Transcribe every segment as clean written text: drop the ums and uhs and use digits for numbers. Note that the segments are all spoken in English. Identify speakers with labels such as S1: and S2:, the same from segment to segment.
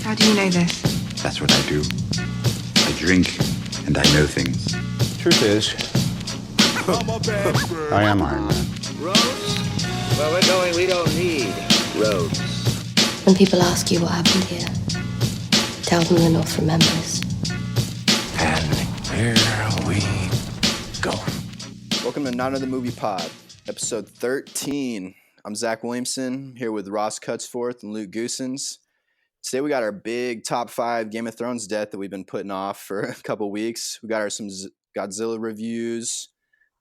S1: How do you know this?
S2: That's what I do. I drink and I know things.
S3: Truth is, I am Iron Man.
S4: Roads? Where we're going, we don't need roads.
S5: When people ask you what happened here, tell them the North remembers.
S3: And here we go.
S6: Welcome to Not Another Movie Pod, episode 13. I'm Zach Williamson, here with Ross Cutsforth and Luke Goosens. Today we got our big top 5 Game of Thrones death that we've been putting off for a couple weeks. We got some Godzilla reviews,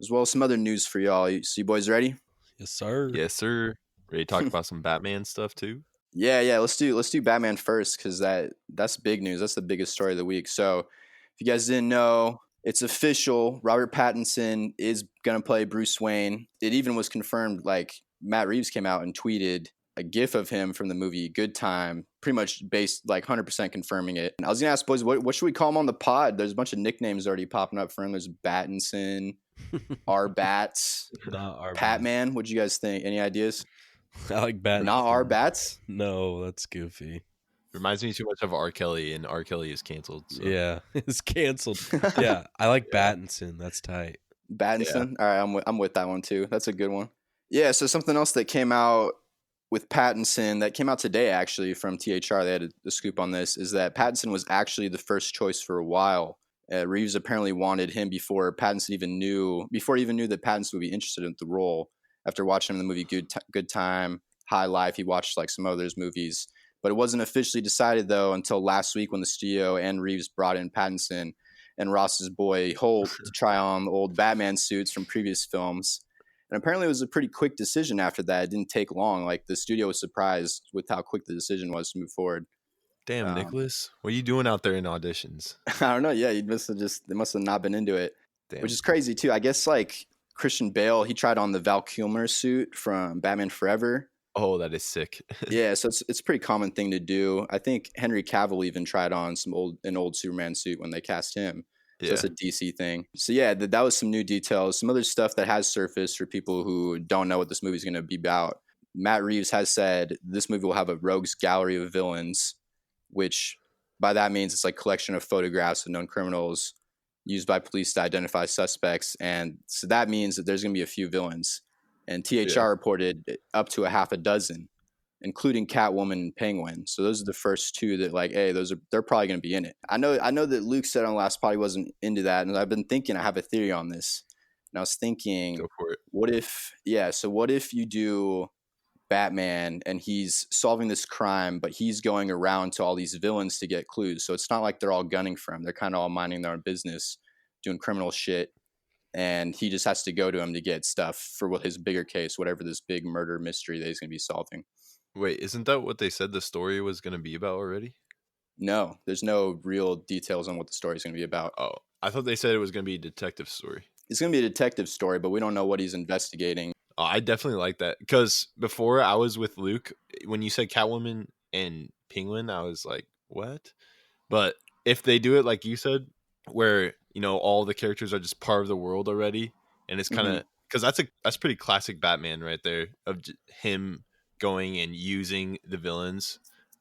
S6: as well as some other news for y'all. So you boys ready?
S7: Yes, sir.
S8: Yes, sir. Ready to talk about some Batman stuff too?
S6: Yeah. Let's do Batman first because that's big news. That's the biggest story of the week. So if you guys didn't know, it's official. Robert Pattinson is gonna play Bruce Wayne. It even was confirmed. Like Matt Reeves came out and tweeted a GIF of him from the movie Good Time, pretty much based like 100% confirming it. And I was gonna ask boys, what should we call him on the pod? There's a bunch of nicknames already popping up for him. There's Battinson, R Bats, Patman. What'd you guys think? Any ideas?
S7: I like Batman.
S6: Not R Bats?
S7: No, that's goofy.
S8: Reminds me too much of R. Kelly, and R. Kelly is canceled. So.
S7: Yeah, it's canceled. Yeah, I like Battinson. That's tight.
S6: Battinson? Yeah. All right, I'm with that one too. That's a good one. Yeah, so something else that came out with Pattinson that came out today actually from THR, they had a scoop on this, is that Pattinson was actually the first choice for a while. Reeves apparently wanted him before he even knew that Pattinson would be interested in the role. After watching him in the movie Good Time, High Life, he watched like some others movies. But it wasn't officially decided though until last week when the studio and Reeves brought in Pattinson and Ross's boy Holt to try on the old Batman suits from previous films. And apparently it was a pretty quick decision after that. It didn't take long. Like the studio was surprised with how quick the decision was to move forward.
S8: Damn, Nicholas. What are you doing out there in auditions?
S6: I don't know. Yeah, they must have not been into it. Damn. Which is crazy too. I guess like Christian Bale, he tried on the Val Kilmer suit from Batman Forever.
S8: Oh, that is sick.
S6: Yeah, so it's a pretty common thing to do. I think Henry Cavill even tried on an old Superman suit when they cast him. So that's a DC thing. So yeah, that was some new details. Some other stuff that has surfaced for people who don't know what this movie is going to be about. Matt Reeves has said this movie will have a rogues gallery of villains, which by that means it's like collection of photographs of known criminals used by police to identify suspects. And so that means that there's going to be a few villains. And THR reported up to a half a dozen, including Catwoman and Penguin. So those are the first two that like, hey, they're probably going to be in it. I know that Luke said on the last pod he wasn't into that, and I've been thinking, I have a theory on this. And I was thinking,
S8: go for it.
S6: What if you do Batman and he's solving this crime, but he's going around to all these villains to get clues. So it's not like they're all gunning for him. They're kind of all minding their own business, doing criminal shit. And he just has to go to him to get stuff for his bigger case, whatever this big murder mystery that he's going to be solving.
S8: Wait, isn't that what they said the story was going to be about already?
S6: No, there's no real details on what the story is going to be about.
S8: Oh, I thought they said it was going to be a detective story.
S6: It's going to be a detective story, but we don't know what he's investigating.
S8: Oh, I definitely like that because before I was with Luke, when you said Catwoman and Penguin, I was like, what? But if they do it like you said, where all the characters are just part of the world already, and it's kind of because that's pretty classic Batman right there of him going and using the villains.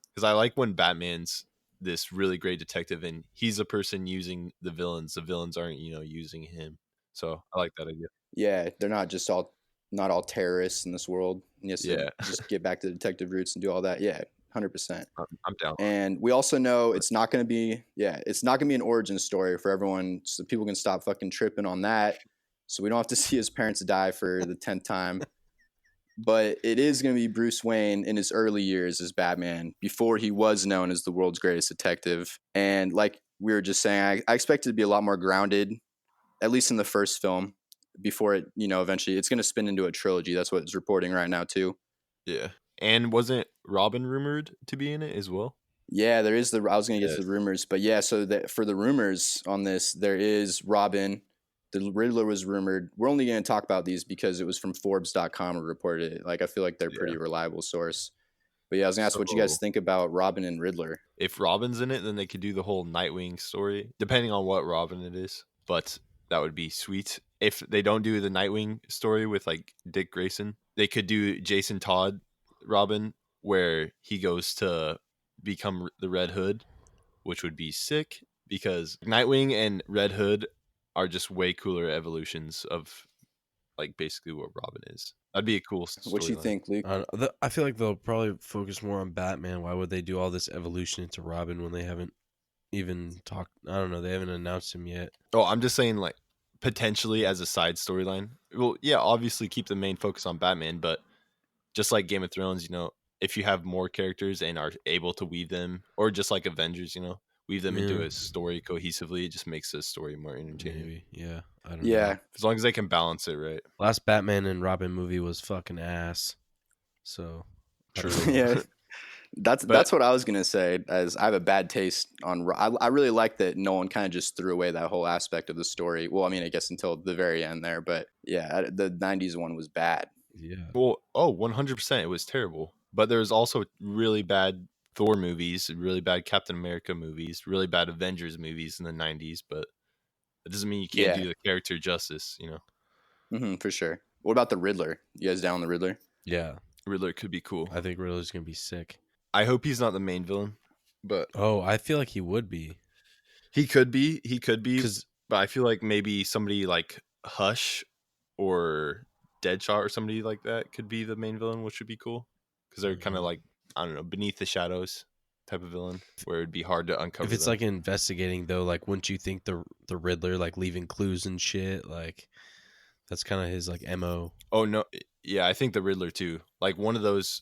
S8: Because I like when Batman's this really great detective and he's a person using the villains. The villains aren't using him. So I like that idea.
S6: Yeah, they're not all terrorists in this world. Yes, just get back to the detective roots and do all that. Yeah. 100%.
S8: I'm down.
S6: And we also know it's not going to be an origin story for everyone, so people can stop fucking tripping on that. So we don't have to see his parents die for the 10th time. But it is going to be Bruce Wayne in his early years as Batman, before he was known as the world's greatest detective. And like we were just saying, I expect it to be a lot more grounded, at least in the first film, before it, eventually it's going to spin into a trilogy. That's what it's reporting right now too.
S8: Yeah. And wasn't Robin rumored to be in it as well?
S6: Yeah, there is I was going to get to the rumors, but yeah, so for the rumors on this, there is Robin. The Riddler was rumored. We're only going to talk about these because it was from Forbes.com who reported it. Like, I feel like they're a pretty reliable source. But yeah, I was going to ask what you guys think about Robin and Riddler.
S8: If Robin's in it, then they could do the whole Nightwing story, depending on what Robin it is. But that would be sweet. If they don't do the Nightwing story with like Dick Grayson, they could do Jason Todd Robin, where he goes to become the Red Hood, which would be sick because Nightwing and Red Hood are just way cooler evolutions of like basically what Robin is. That'd be a cool storyline.
S6: What you think, Luke?
S7: I feel like they'll probably focus more on Batman. Why would they do all this evolution into Robin when they haven't even talked? I don't know. They haven't announced him yet.
S8: Oh, I'm just saying, like, potentially as a side storyline. Well, yeah, obviously keep the main focus on Batman, but just like Game of Thrones, if you have more characters and are able to weave them, or just like Avengers, weave them into a story cohesively, it just makes the story more entertaining.
S7: Maybe, yeah. I don't
S6: Yeah.
S7: know.
S8: As long as they can balance it, right?
S7: Last Batman and Robin movie was fucking ass. So
S8: True.
S6: Yeah. That's what I was gonna say. As I have a bad taste on. I really like that Nolan kind of just threw away that whole aspect of the story. Well, I mean, I guess until the very end there, but yeah, the '90s one was bad.
S7: Yeah.
S8: Well, 100%, it was terrible. But there's also really bad Thor movies, really bad Captain America movies, really bad Avengers movies in the '90s. But that doesn't mean you can't do the character justice.
S6: For sure. What about the Riddler? You guys down on the Riddler?
S7: Yeah.
S8: Riddler could be cool.
S7: I think Riddler's gonna be sick.
S8: I hope he's not the main villain, but
S7: I feel like he would be.
S8: He could be.
S7: Because
S8: But I feel like maybe somebody like Hush or Deadshot or somebody like that could be the main villain, which would be cool. Because they're kind of like, I don't know, beneath the shadows type of villain, where it'd be hard to uncover.
S7: If it's
S8: them.
S7: like investigating though, like wouldn't you think the Riddler like leaving clues and shit, like that's kind of his like MO.
S8: Oh no, yeah, I think the Riddler too. Like one of those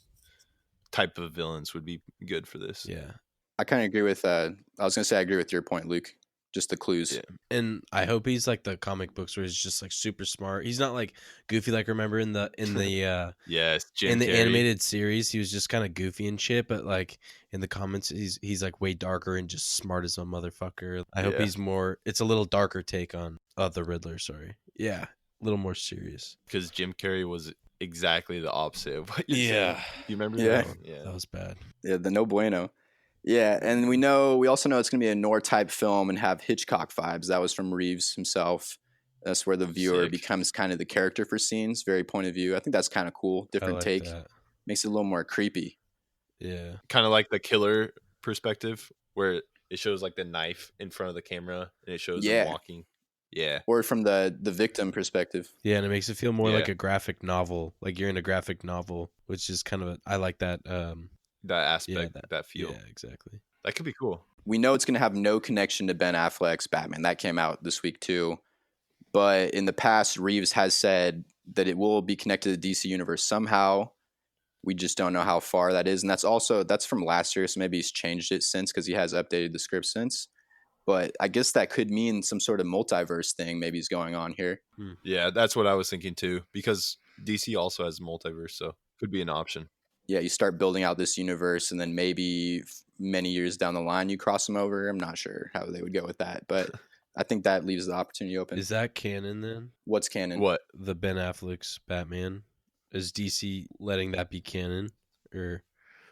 S8: type of villains would be good for this.
S7: Yeah.
S6: I kind of agree with. I was gonna say I agree with your point, Luke. Just the clues.
S8: Yeah.
S7: And I hope he's like the comic books where he's just like super smart. He's not like goofy like remember in the
S8: yes, Jim
S7: in the
S8: Carrey.
S7: animated series he was just kind of goofy and shit, but like in the comments he's like way darker and just smart as a motherfucker. I hope he's more. It's a little darker take on the Riddler. Sorry. Yeah, a little more serious.
S8: Because Jim Carrey was exactly the opposite of what you're saying. You remember
S6: Yeah.
S8: that one? Yeah,
S7: That was bad.
S6: Yeah, the no bueno. Yeah, and we also know it's going to be a noir type film and have Hitchcock vibes. That was from Reeves himself. That's where the viewer
S8: Sick.
S6: becomes kind of the character for scenes, very point of view. I think that's kind of cool. Different
S7: like
S6: take.
S7: that.
S6: Makes it a little more creepy.
S7: Yeah.
S8: kind of like the killer perspective, where it shows like the knife in front of the camera and it shows
S6: Yeah.
S8: them walking. Yeah,
S6: Or from the victim perspective.
S7: Yeah, and it makes it feel more like
S8: Yeah.
S7: a graphic novel, like you're in a graphic novel, which is kind of I like that.
S8: that aspect,
S7: Yeah,
S8: that feel.
S7: Yeah, exactly.
S8: That could be cool.
S6: We know it's going to have no connection to Ben Affleck's Batman. That came out this week too. But in the past, Reeves has said that it will be connected to the DC universe somehow. We just don't know how far that is. And that's from last year, so maybe he's changed it since because he has updated the script since. But I guess that could mean some sort of multiverse thing maybe is going on here.
S8: Yeah, that's what I was thinking too, because DC also has multiverse, so could be an option.
S6: Yeah, you start building out this universe and then maybe many years down the line you cross them over. I'm not sure how they would go with that, but I think that leaves the opportunity open.
S7: Is that canon then?
S6: What's canon?
S8: What?
S7: The Ben Affleck's Batman? Is DC letting that be canon, or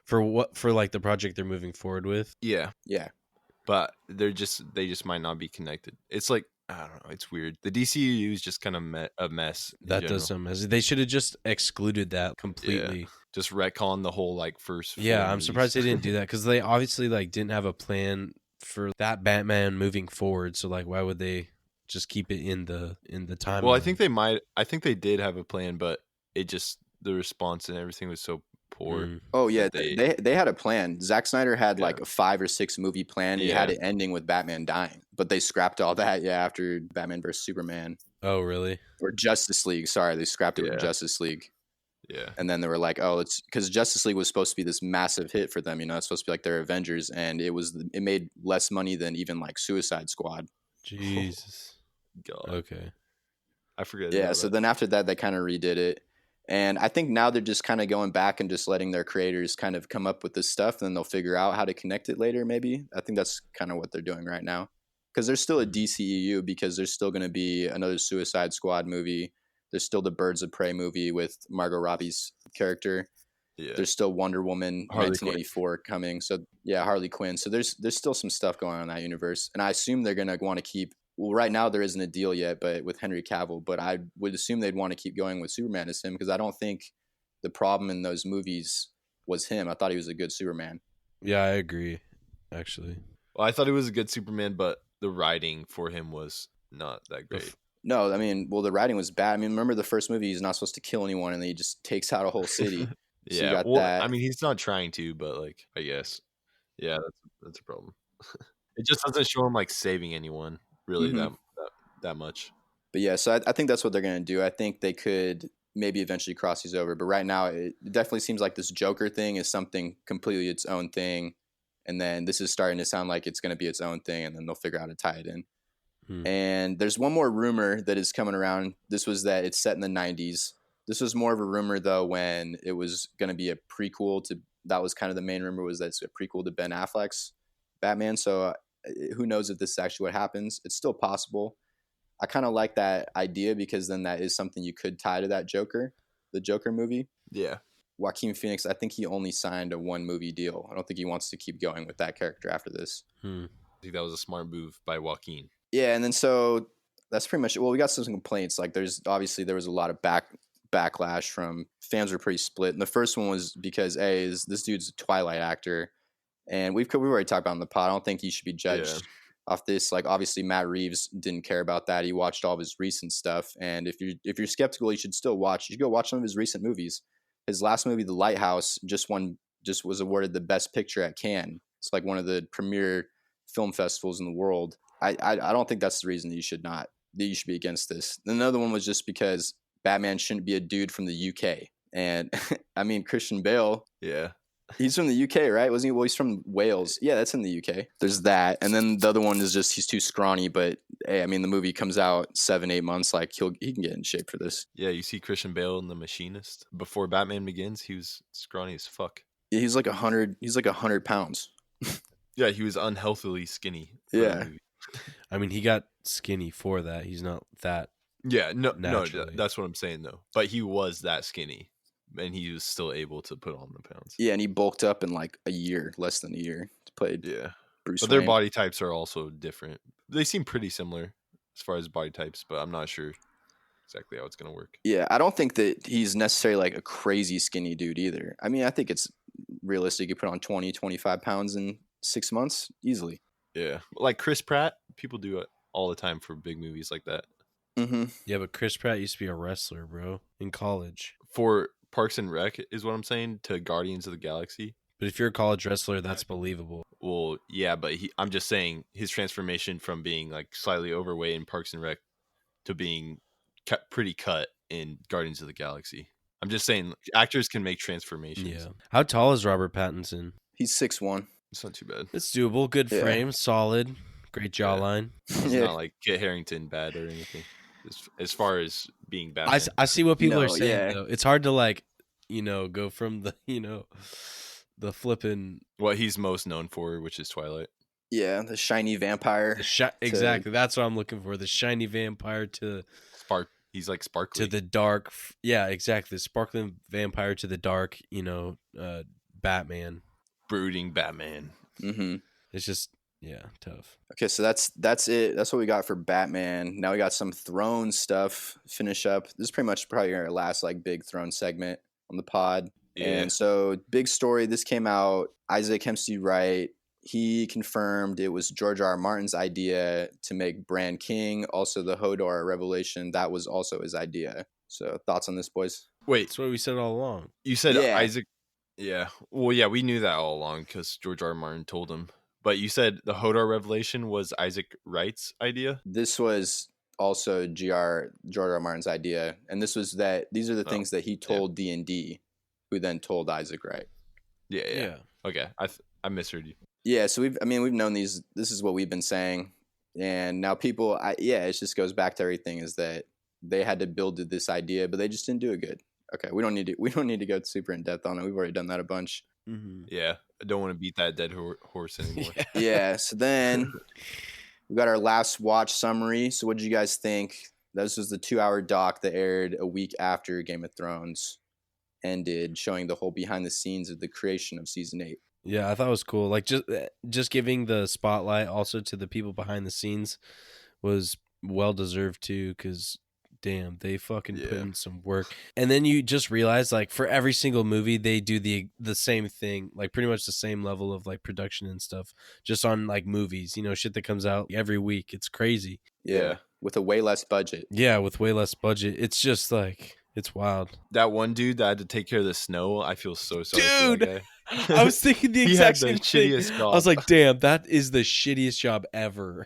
S7: for like the project they're moving forward with?
S8: Yeah,
S6: Yeah.
S8: but they just might not be connected. It's like, I don't know. It's weird. The DCU is just kind of a mess.
S7: That does some mess. They should have just excluded that completely.
S8: Yeah. Just retcon the whole like first.
S7: Yeah,
S8: four
S7: I'm
S8: movies.
S7: surprised they didn't do that because they obviously like didn't have a plan for that Batman moving forward. So like, why would they just keep it in the timeline?
S8: Well, I think they might. I think they did have a plan, but it just the response and everything was so poor.
S7: Mm.
S6: Oh yeah,
S8: that
S6: they had a plan. Zack Snyder had like a 5 or 6 movie plan. He had
S8: Yeah.
S6: it ending with Batman dying, but they scrapped all that. Yeah, after Batman vs Superman
S7: Oh really?
S6: or Justice League. Sorry, they scrapped it with
S8: Yeah.
S6: Justice League,
S8: Yeah,
S6: and then they were like, oh, it's because Justice League was supposed to be this massive hit for them. You know, it's supposed to be like their Avengers, and it made less money than even like Suicide Squad.
S7: Jesus.
S8: God,
S7: Okay.
S8: I forget.
S6: Yeah,
S8: about
S6: so
S8: that.
S6: then after that, they kind of redid it. And I think now they're just kind of going back and just letting their creators kind of come up with this stuff. And then they'll figure out how to connect it later, maybe. I think that's kind of what they're doing right now. Because there's still a DCEU, because there's still going to be another Suicide Squad movie. There's still the Birds of Prey movie with Margot Robbie's character.
S8: Yeah,
S6: There's still Wonder Woman
S8: Harley
S6: 1984 coming. So yeah, Harley Quinn. So there's still some stuff going on in that universe. And I assume they're going to want to keep, well, right now there isn't a deal yet, but with Henry Cavill, but I would assume they'd want to keep going with Superman as him, because I don't think the problem in those movies was him. I thought he was a good Superman.
S7: Yeah, I agree. Actually,
S8: Well, I thought he was a good Superman, but the writing for him was not that great.
S6: No, I mean, well, the writing was bad. I mean, remember the first movie? He's not supposed to kill anyone, and then he just takes out a whole city. So you
S8: Yeah,
S6: got
S8: well,
S6: that.
S8: I mean, he's not trying to, but like, I guess, yeah, that's a problem. It just doesn't show him like saving anyone really that much.
S6: But yeah, so I think that's what they're gonna do. I think they could maybe eventually cross these over, but right now it definitely seems like this Joker thing is something completely its own thing, and then this is starting to sound like it's gonna be its own thing, and then they'll figure out how to tie it in. And there's one more rumor that is coming around. This was that it's set in the 90s. This was more of a rumor though when it was going to be a prequel to, that was kind of the main rumor, was that it's a prequel to Ben Affleck's Batman. So who knows if this is actually what happens. It's still possible. I kind of like that idea because then that is something you could tie to that Joker, the Joker movie.
S8: Yeah.
S6: Joaquin Phoenix, I think he only signed a 1-movie deal. I don't think he wants to keep going with that character after this.
S8: I think that was a smart move by Joaquin.
S6: Yeah, and then so that's pretty much. Well, we got some complaints. Like, there was a lot of backlash from fans. Were pretty split. And the first one was because this dude's a Twilight actor, and we've already talked about it on the pod. I don't think he should be judged off this. Like, obviously, Matt Reeves didn't care about that. He watched all of his recent stuff, and if you're skeptical, you should still watch. You should go watch some of his recent movies. His last movie, The Lighthouse, just was awarded the Best Picture at Cannes. It's like one of the premier film festivals in the world. I don't think that's the reason that you should be against this. Another one was just because Batman shouldn't be a dude from the UK. And I mean, Christian Bale.
S8: Yeah.
S6: He's from the UK, right? Wasn't he? Well, he's from Wales. Yeah, that's in the UK. There's that. And then the other one is just he's too scrawny. But hey, I mean, the movie comes out 7-8 months. Like he can get in shape for this.
S8: Yeah, you see Christian Bale in The Machinist. Before Batman Begins, he was scrawny as fuck.
S6: Yeah, he's like 100. He's like 100 pounds.
S8: Yeah, he was unhealthily skinny.
S6: Yeah.
S7: I mean, he got skinny for that. He's not that.
S8: Yeah, no,
S7: naturally.
S8: that's what I'm saying though. But he was that skinny, and he was still able to put on the pounds.
S6: Yeah, and he bulked up in like a year, less than a year, to play.
S8: Yeah,
S6: Bruce
S8: but
S6: Wayne.
S8: their body types are also different. They seem pretty similar as far as body types, but I'm not sure exactly how it's gonna work.
S6: Yeah, I don't think that he's necessarily like a crazy skinny dude either. I mean, I think it's realistic. You put on 20, 25 pounds in 6 months easily.
S8: Yeah, like Chris Pratt, people do it all the time for big movies like that.
S6: Mm-hmm.
S7: Yeah, but Chris Pratt used to be a wrestler, bro, in college.
S8: For Parks and Rec is what I'm saying, to Guardians of the Galaxy.
S7: But if you're a college wrestler, that's believable.
S8: Well, yeah, but I'm just saying his transformation from being like slightly overweight in Parks and Rec to being pretty cut in Guardians of the Galaxy. I'm just saying actors can make transformations.
S7: Yeah. How tall is Robert Pattinson?
S6: He's 6'1".
S8: It's not too bad.
S7: It's doable. Good frame, solid, great jawline.
S8: It's not like Kit Harington bad or anything. As far as being Batman.
S7: I see what people are saying,
S6: yeah.
S7: though. It's hard to like, go from the, the flipping.
S8: What he's most known for, which is Twilight.
S6: Yeah, the shiny vampire.
S7: Exactly. That's what I'm looking for. The shiny vampire to
S8: He's like sparkly.
S7: to the dark. Yeah, exactly. The sparkling vampire to the dark, Batman.
S8: Brooding Batman.
S6: Mm-hmm.
S7: It's just, tough.
S6: Okay, so that's it. That's what we got for Batman. Now we got some Throne stuff. Finish up. This is pretty much probably our last like big Throne segment on the pod.
S8: Yeah.
S6: And so big story. This came out. Isaac Hempstead Wright. He confirmed it was George R. R. Martin's idea to make Bran king. Also, the Hodor revelation, that was also his idea. So thoughts on this, boys?
S8: Wait,
S7: That's what we said all along.
S8: you said
S6: Yeah.
S8: Isaac? Yeah. Well, yeah, we knew that all along because George R. R. Martin told him. But you said the Hodor revelation was Isaac Wright's idea?
S6: This was also George R. R. Martin's idea. And these are the things that he told D&D, who then told Isaac Wright.
S8: Yeah. Okay, I misheard you.
S6: Yeah, so we've known these. This is what we've been saying, and now people, it just goes back to everything is that they had to build this idea, but they just didn't do it good. Okay, we don't need to go super in depth on it. We've already done that a bunch.
S7: Mm-hmm.
S8: Yeah, I don't want to beat that dead horse anymore.
S6: Yeah. So then we got our last watch summary. So what did you guys think? This was the 2-hour doc that aired a week after Game of Thrones ended, showing the whole behind the scenes of the creation of season 8.
S7: Yeah, I thought it was cool. Like just giving the spotlight also to the people behind the scenes was well deserved too, because damn, they fucking put
S8: Yeah.
S7: in some work. And then you just realize, like, for every single movie, they do the same thing, like pretty much the same level of like production and stuff, just on like movies, you know, shit that comes out every week. It's crazy.
S6: Yeah. With a way less budget.
S7: Yeah, with way less budget. It's just like, it's wild.
S8: That one dude that had to take care of the snow, I feel so sorry for that guy.
S7: I was thinking the
S8: He
S7: exact
S8: had the
S7: same thing.
S8: shittiest job.
S7: I was like, damn, that is the shittiest job ever.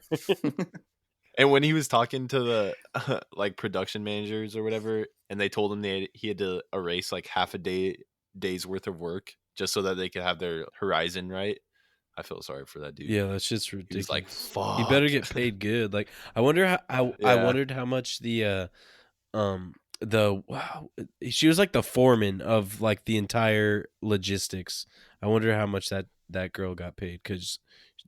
S8: And when he was talking to the like production managers or whatever, and they told him he had to erase like half a day's worth of work just so that they could have their horizon right, I feel sorry for that dude.
S7: Yeah, that's just ridiculous.
S8: He's like, fuck.
S7: He better get paid good. Like, I wonder how I wondered how much the wow, she was like the foreman of like the entire logistics. I wonder how much that girl got paid, because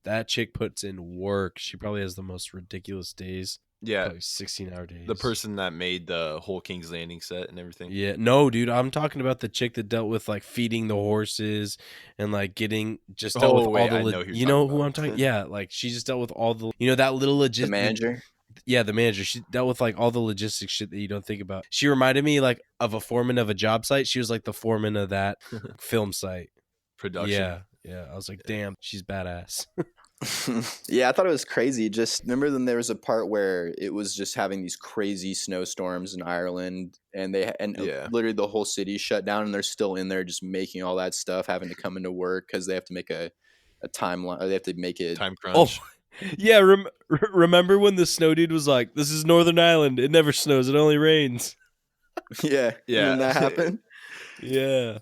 S7: that chick puts in work. She probably has the most ridiculous days.
S8: Yeah,
S7: probably 16-hour days.
S8: The person that made the whole King's Landing set and everything.
S7: Yeah, no, dude, I'm talking about the chick that dealt with like feeding the horses and like dealt with all the. You know who I'm talking? Yeah, like she just dealt with all the. You know that little
S6: The manager.
S7: Yeah, the manager. She dealt with like all the logistics shit that you don't think about. She reminded me like of a foreman of a job site. She was like the foreman of that film site.
S8: Production.
S7: Yeah. I was like, damn, she's badass.
S6: Yeah, I thought it was crazy. Just remember then there was a part where it was just having these crazy snowstorms in Ireland, and literally the whole city shut down, and they're still in there just making all that stuff, having to come into work because they have to make a timeline, or they have to make it
S8: time crunch.
S7: Oh, yeah. Remember when the snow dude was like, "This is Northern Ireland. It never snows. It only rains."
S6: Yeah. And that happened.
S7: Yeah.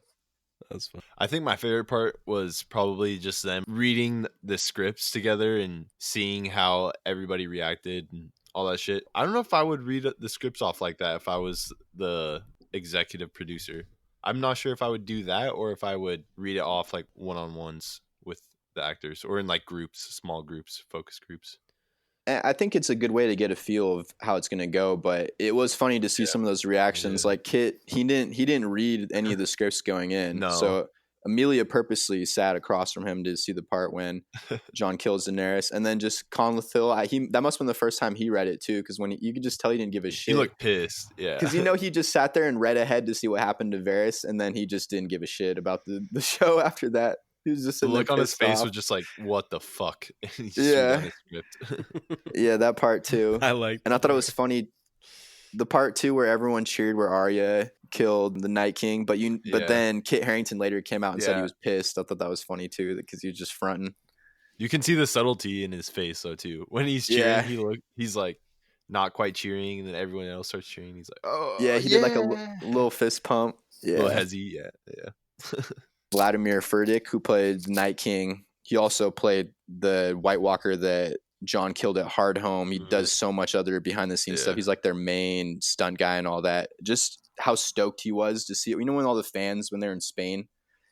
S7: That's fun.
S8: I think my favorite part was probably just them reading the scripts together and seeing how everybody reacted and all that shit. I don't know if I would read the scripts off like that if I was the executive producer. I'm not sure if I would do that or if I would read it off like one-on-ones with the actors or in like groups, small groups, focus groups.
S6: I think it's a good way to get a feel of how it's going to go, but it was funny to see some of those reactions. Like Kit, he didn't read any of the scripts going in.
S8: No.
S6: So Amelia purposely sat across from him to see the part when Jon kills Daenerys, and then just Conlethil, that must have been the first time he read it too, because when you could just tell he didn't give a shit.
S8: He looked pissed, yeah.
S6: Because he just sat there and read ahead to see what happened to Varys, and then he just didn't give a shit about the show after that. He was just
S8: the look on his face was just like, what the fuck?
S6: Yeah. Yeah, that part too.
S7: I like,
S6: and I thought it was funny. The part too where everyone cheered where Arya killed the Night King, but then Kit Harington later came out and said he was pissed. I thought that was funny too, because he was just fronting.
S8: You can see the subtlety in his face though too. When he's cheering, he's like not quite cheering, and then everyone else starts cheering. He's like, oh
S6: yeah, he did like a little fist pump. Yeah,
S8: a little hezzy. Yeah.
S6: Vladimir Furdik, who played the Night King, he also played the White Walker that Jon killed at Hardhome. He does so much other behind the scenes stuff. He's like their main stunt guy and all that. Just how stoked he was to see it. You know, when all the fans, when they're in Spain.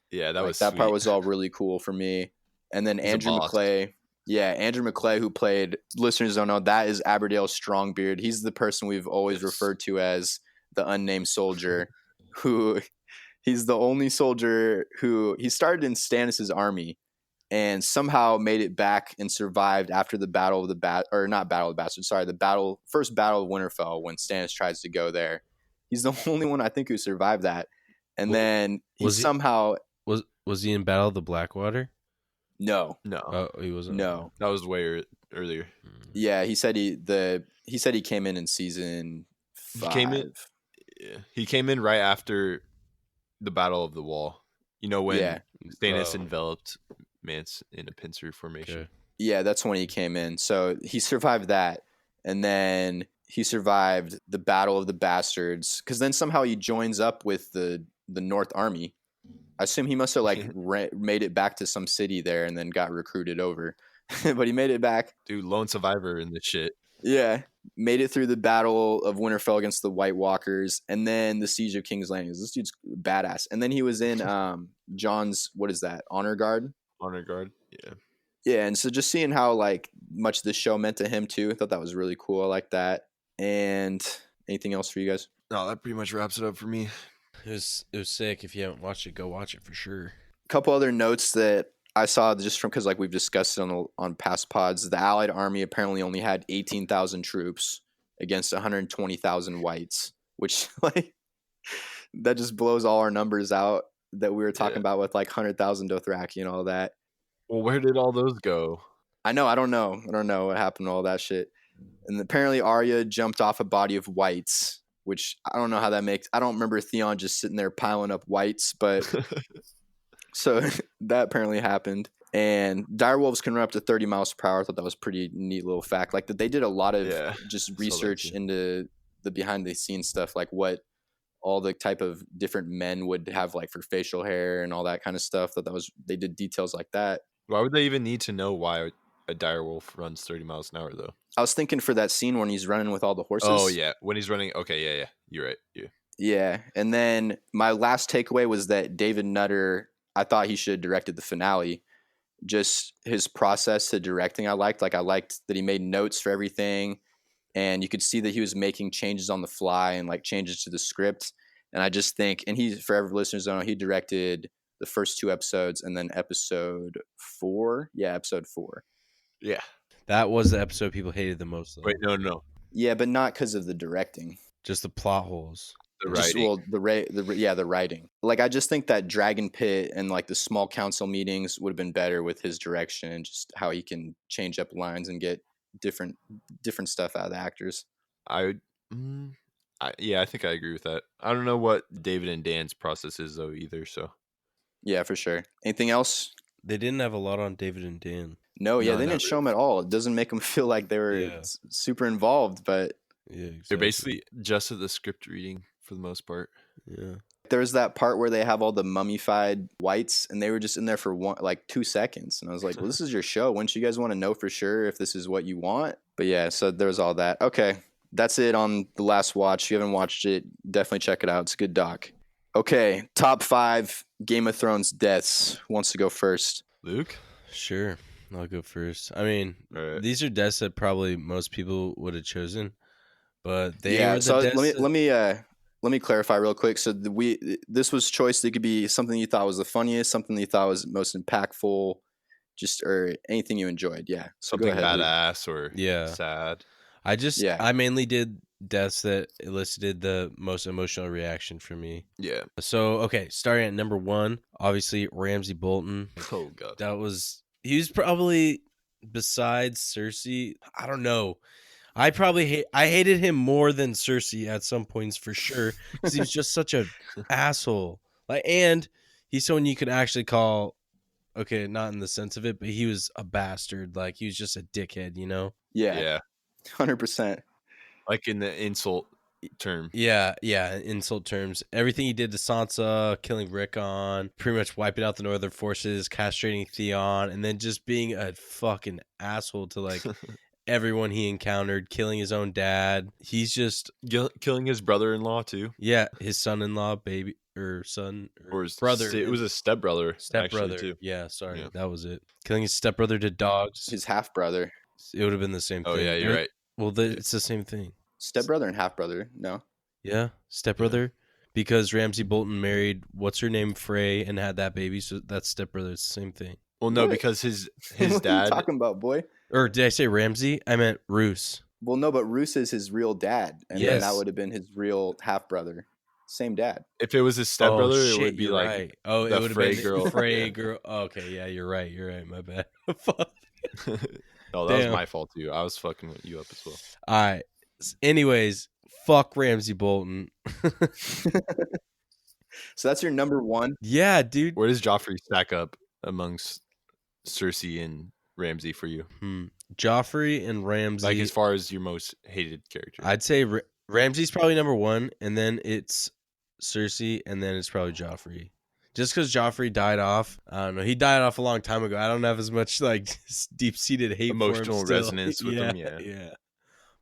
S8: Yeah, that was
S6: that
S8: sweet.
S6: part was all really cool for me. And then Andrew McClay. Yeah, Andrew McClay, who played, listeners don't know, that is Aberdale Strongbeard. He's the person we've always referred to as the unnamed soldier, who he's the only soldier who he started in Stannis' army and somehow made it back and survived after the Battle of the first Battle of Winterfell, when Stannis tries to go there. He's the only one I think who survived that. And then somehow
S7: was he in Battle of the Blackwater?
S6: No.
S7: Oh, he wasn't.
S6: No,
S8: that was way earlier.
S6: Yeah, he said he came in season 5.
S8: He came in right after the Battle of the Wall. You know, when Stannis enveloped Mance in a pincer formation.
S7: Okay.
S6: Yeah, that's when he came in. So he survived that, and then he survived the Battle of the Bastards, because then somehow he joins up with the North Army. I assume he must have made it back to some city there and then got recruited over. But he made it back.
S8: Dude, lone survivor in this shit.
S6: Yeah. Made it through the Battle of Winterfell against the White Walkers, and then the Siege of King's Landing. This dude's badass. And then he was in Jon's, what is that? Honor Guard?
S8: Honor Guard, yeah.
S6: Yeah, and so just seeing how much this show meant to him too, I thought that was really cool. I like that. And anything else for you guys?
S8: No, that pretty much wraps it up for me.
S7: It was sick. If you haven't watched it, go watch it for sure.
S6: A couple other notes that I saw just from, because we've discussed it on past pods. The Allied army apparently only had 18,000 troops, against 120,000 whites, which like that just blows all our numbers out that we were talking about with like 100,000 Dothraki and all that.
S8: Well, where did all those go?
S6: I know. I don't know what happened to all that shit. And apparently Arya jumped off a body of whites, which I don't know how that makes. I don't remember Theon just sitting there piling up whites, but so that apparently happened. And direwolves can run up to 30 miles per hour. I thought that was a pretty neat little fact. Like that they did a lot of just research into the behind the scenes stuff, like what all the type of different men would have like for facial hair and all that kind of stuff. They did details like that.
S8: Why would they even need to know why a direwolf runs 30 miles an hour though?
S6: I was thinking for that scene when he's running with all the horses.
S8: Oh yeah, when he's running. Okay, yeah, you're right.
S6: Yeah, and then my last takeaway was that David Nutter, I thought he should have directed the finale. Just his process to directing, I liked that he made notes for everything, and you could see that he was making changes on the fly and like changes to the script. And I just think, and he, for every listeners don't know, he directed the first 2 episodes and then episode 4. Yeah, episode 4.
S8: Yeah.
S7: That was the episode people hated the most, though.
S8: Wait, no.
S6: Yeah, but not because of the directing.
S7: Just the plot holes.
S8: The writing.
S6: The writing. Like, I just think that Dragon Pit and like the small council meetings would have been better with his direction and just how he can change up lines and get different stuff out of the actors.
S8: I think I agree with that. I don't know what David and Dan's process is though either. So
S6: yeah, for sure. Anything else?
S7: They didn't have a lot on David and Dan.
S6: No, they didn't show them at all. It doesn't make them feel like they were super involved, but
S7: exactly.
S8: They're basically just at the script reading for the most part.
S7: Yeah.
S6: There's that part where they have all the mummified whites and they were just in there for 2 seconds. And I was like, well, this is your show. Wouldn't you guys want to know for sure if this is what you want? But yeah, so there was all that. Okay, that's it on The Last Watch. If you haven't watched it, definitely check it out. It's a good doc. Okay, top 5 Game of Thrones deaths. Who wants to go first?
S8: Luke?
S7: Sure. I'll go first. I mean, these are deaths that probably most people would have chosen, but they are the
S6: so
S7: deaths
S6: let me clarify real quick. So this was choice that could be something you thought was the funniest, something you thought was most impactful, or anything you enjoyed. Yeah, so
S8: something badass or sad.
S7: I mainly did deaths that elicited the most emotional reaction from me.
S8: Yeah.
S7: So okay, starting at number 1, obviously Ramsay Bolton.
S8: Oh god,
S7: he was probably, besides Cersei, I don't know. I hated him more than Cersei at some points for sure, because he was just such an asshole. Like, and he's someone you could actually call, okay, not in the sense of it, but he was a bastard. Like, he was just a dickhead, you know?
S6: Yeah, 100%.
S8: Like in the insult term.
S7: Yeah, in insult terms. Everything he did to Sansa, killing Rickon, pretty much wiping out the Northern forces, castrating Theon, and then just being a fucking asshole to like everyone he encountered, killing his own dad. He's just
S8: killing his brother-in-law too.
S7: Yeah, his son-in-law, baby or son or his
S8: brother. It was a stepbrother.
S7: Stepbrother too. Yeah, sorry, that was it. Killing his stepbrother to dogs.
S6: His half brother.
S7: It would have been the same thing.
S8: Oh yeah, you're right.
S7: Well, it's the same thing.
S6: Stepbrother and half brother. No.
S7: Yeah, stepbrother. Because Ramsay Bolton married what's her name, Frey, and had that baby, so that's stepbrother. It's the same thing.
S8: Well, no, because his dad.
S6: What are you talking about, boy?
S7: Or did I say Ramsay? I meant Roose.
S6: Well, no, but Roose is his real dad, and then that would have been his real half brother. Same dad.
S8: If it was his stepbrother, it would be like
S7: right. Oh, it would have been
S8: girl.
S7: Frey girl. Okay, yeah, you're right. My bad. Fuck.
S8: No, that was my fault too. I was fucking you up as well.
S7: All right. Anyways, fuck Ramsay Bolton.
S6: So that's your number 1?
S7: Yeah, dude.
S8: Where does Joffrey stack up amongst Cersei and Ramsay for you?
S7: Joffrey and Ramsay.
S8: Like as far as your most hated character.
S7: I'd say Ramsay's probably number 1, and then it's Cersei, and then it's probably Joffrey. Just because Joffrey died off, I don't know. He died off a long time ago. I don't have as much like deep-seated hate
S8: emotional
S7: for him
S8: resonance with him. Yeah.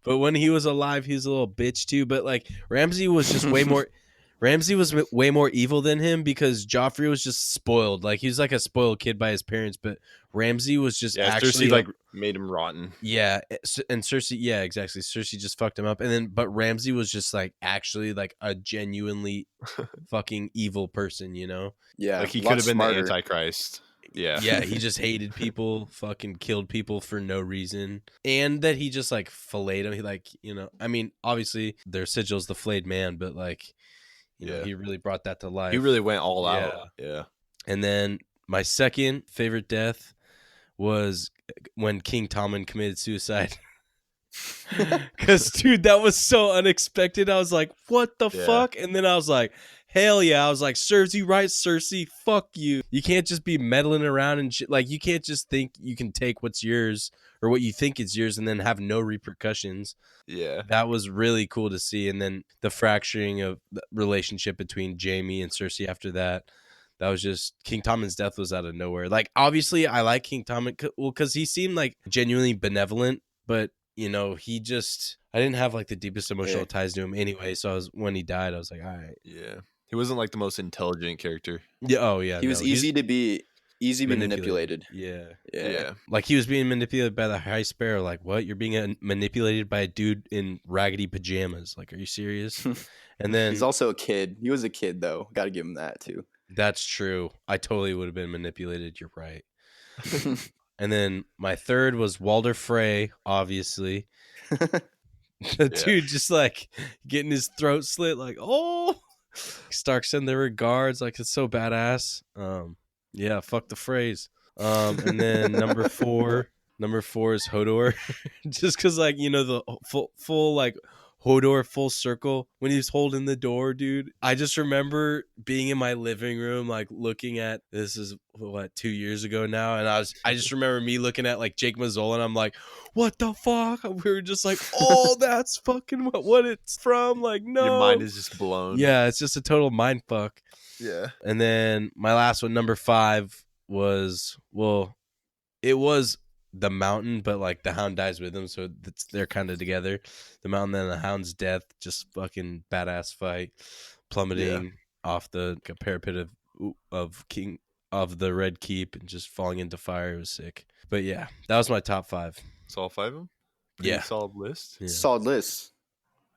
S7: But when he was alive, he was a little bitch too. But like Ramsay was just way more. Ramsay was way more evil than him because Joffrey was just spoiled. Like he was like a spoiled kid by his parents, but Ramsay was just actually
S8: Cersei like made him rotten.
S7: Yeah, and Cersei, yeah, exactly. Cersei just fucked him up, and then but Ramsay was just like actually like a genuinely fucking evil person, you know?
S6: Yeah,
S8: like he could have been the Antichrist. Yeah.
S7: he just hated people, fucking killed people for no reason, and that he just like filleted him. He like, I mean, obviously their sigil's the flayed man, but like, he really brought that to life.
S8: He really went all out. Yeah.
S7: And then my second favorite death was when King Tommen committed suicide. Because, dude, that was so unexpected. I was like, what the fuck? And then I was like, hell yeah. I was like, serves you right, Cersei. Fuck you. You can't just be meddling around and shit. Like, you can't just think you can take what's yours or what you think is yours and then have no repercussions.
S8: Yeah.
S7: That was really cool to see. And then the fracturing of the relationship between Jaime and Cersei after that. That was just, King Tommen's death was out of nowhere. Like, obviously, I like King Tommen, because he seemed like genuinely benevolent, but, he just, I didn't have like the deepest emotional ties to him anyway. So when he died, I was like, all right.
S8: Yeah. He wasn't like the most intelligent character.
S7: Yeah. Oh, yeah.
S6: He was easy to be manipulated.
S7: Yeah. Like, he was being manipulated by the High Sparrow. Like, what? You're being manipulated by a dude in raggedy pajamas. Like, are you serious? And then
S6: he's also a kid. He was a kid, though. Got to give him that, too.
S7: That's true. I totally would have been manipulated. You're right. And then my third was Walder Frey, obviously. The dude just like getting his throat slit, like, oh, Stark send their regards, like it's so badass. Yeah, fuck the phrase. And then number four is Hodor, just because like the full like Hodor full circle when he was holding the door, dude. I just remember being in my living room, like looking at, this is what, 2 years ago now, and I just remember me looking at like Jake Mazzola, and I'm like, what the fuck? We were just like, oh, that's fucking what it's from. Like, no,
S8: your mind is just blown.
S7: Yeah, it's just a total mind fuck.
S8: Yeah.
S7: And then my last one, number 5, was, well, it was the Mountain, but like the Hound dies with him, so they're kind of together. The Mountain and the Hound's death, just fucking badass fight, plummeting off the parapet of King of the Red Keep and just falling into fire. It was sick. But yeah, that was my top 5.
S8: It's all 5 of them. Pretty solid list.
S6: Yeah. Solid list.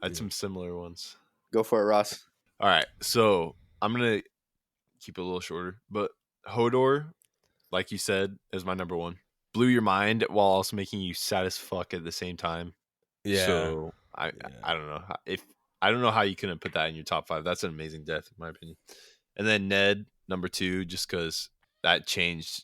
S8: I had some similar ones.
S6: Go for it, Ross.
S8: All right, so I'm gonna keep it a little shorter, but Hodor, like you said, is my number 1. Blew your mind while also making you sad as fuck at the same time.
S7: Yeah.
S8: So I don't know I don't know how you couldn't put that in your top 5. That's an amazing death in my opinion. And then Ned, number 2, just because that changed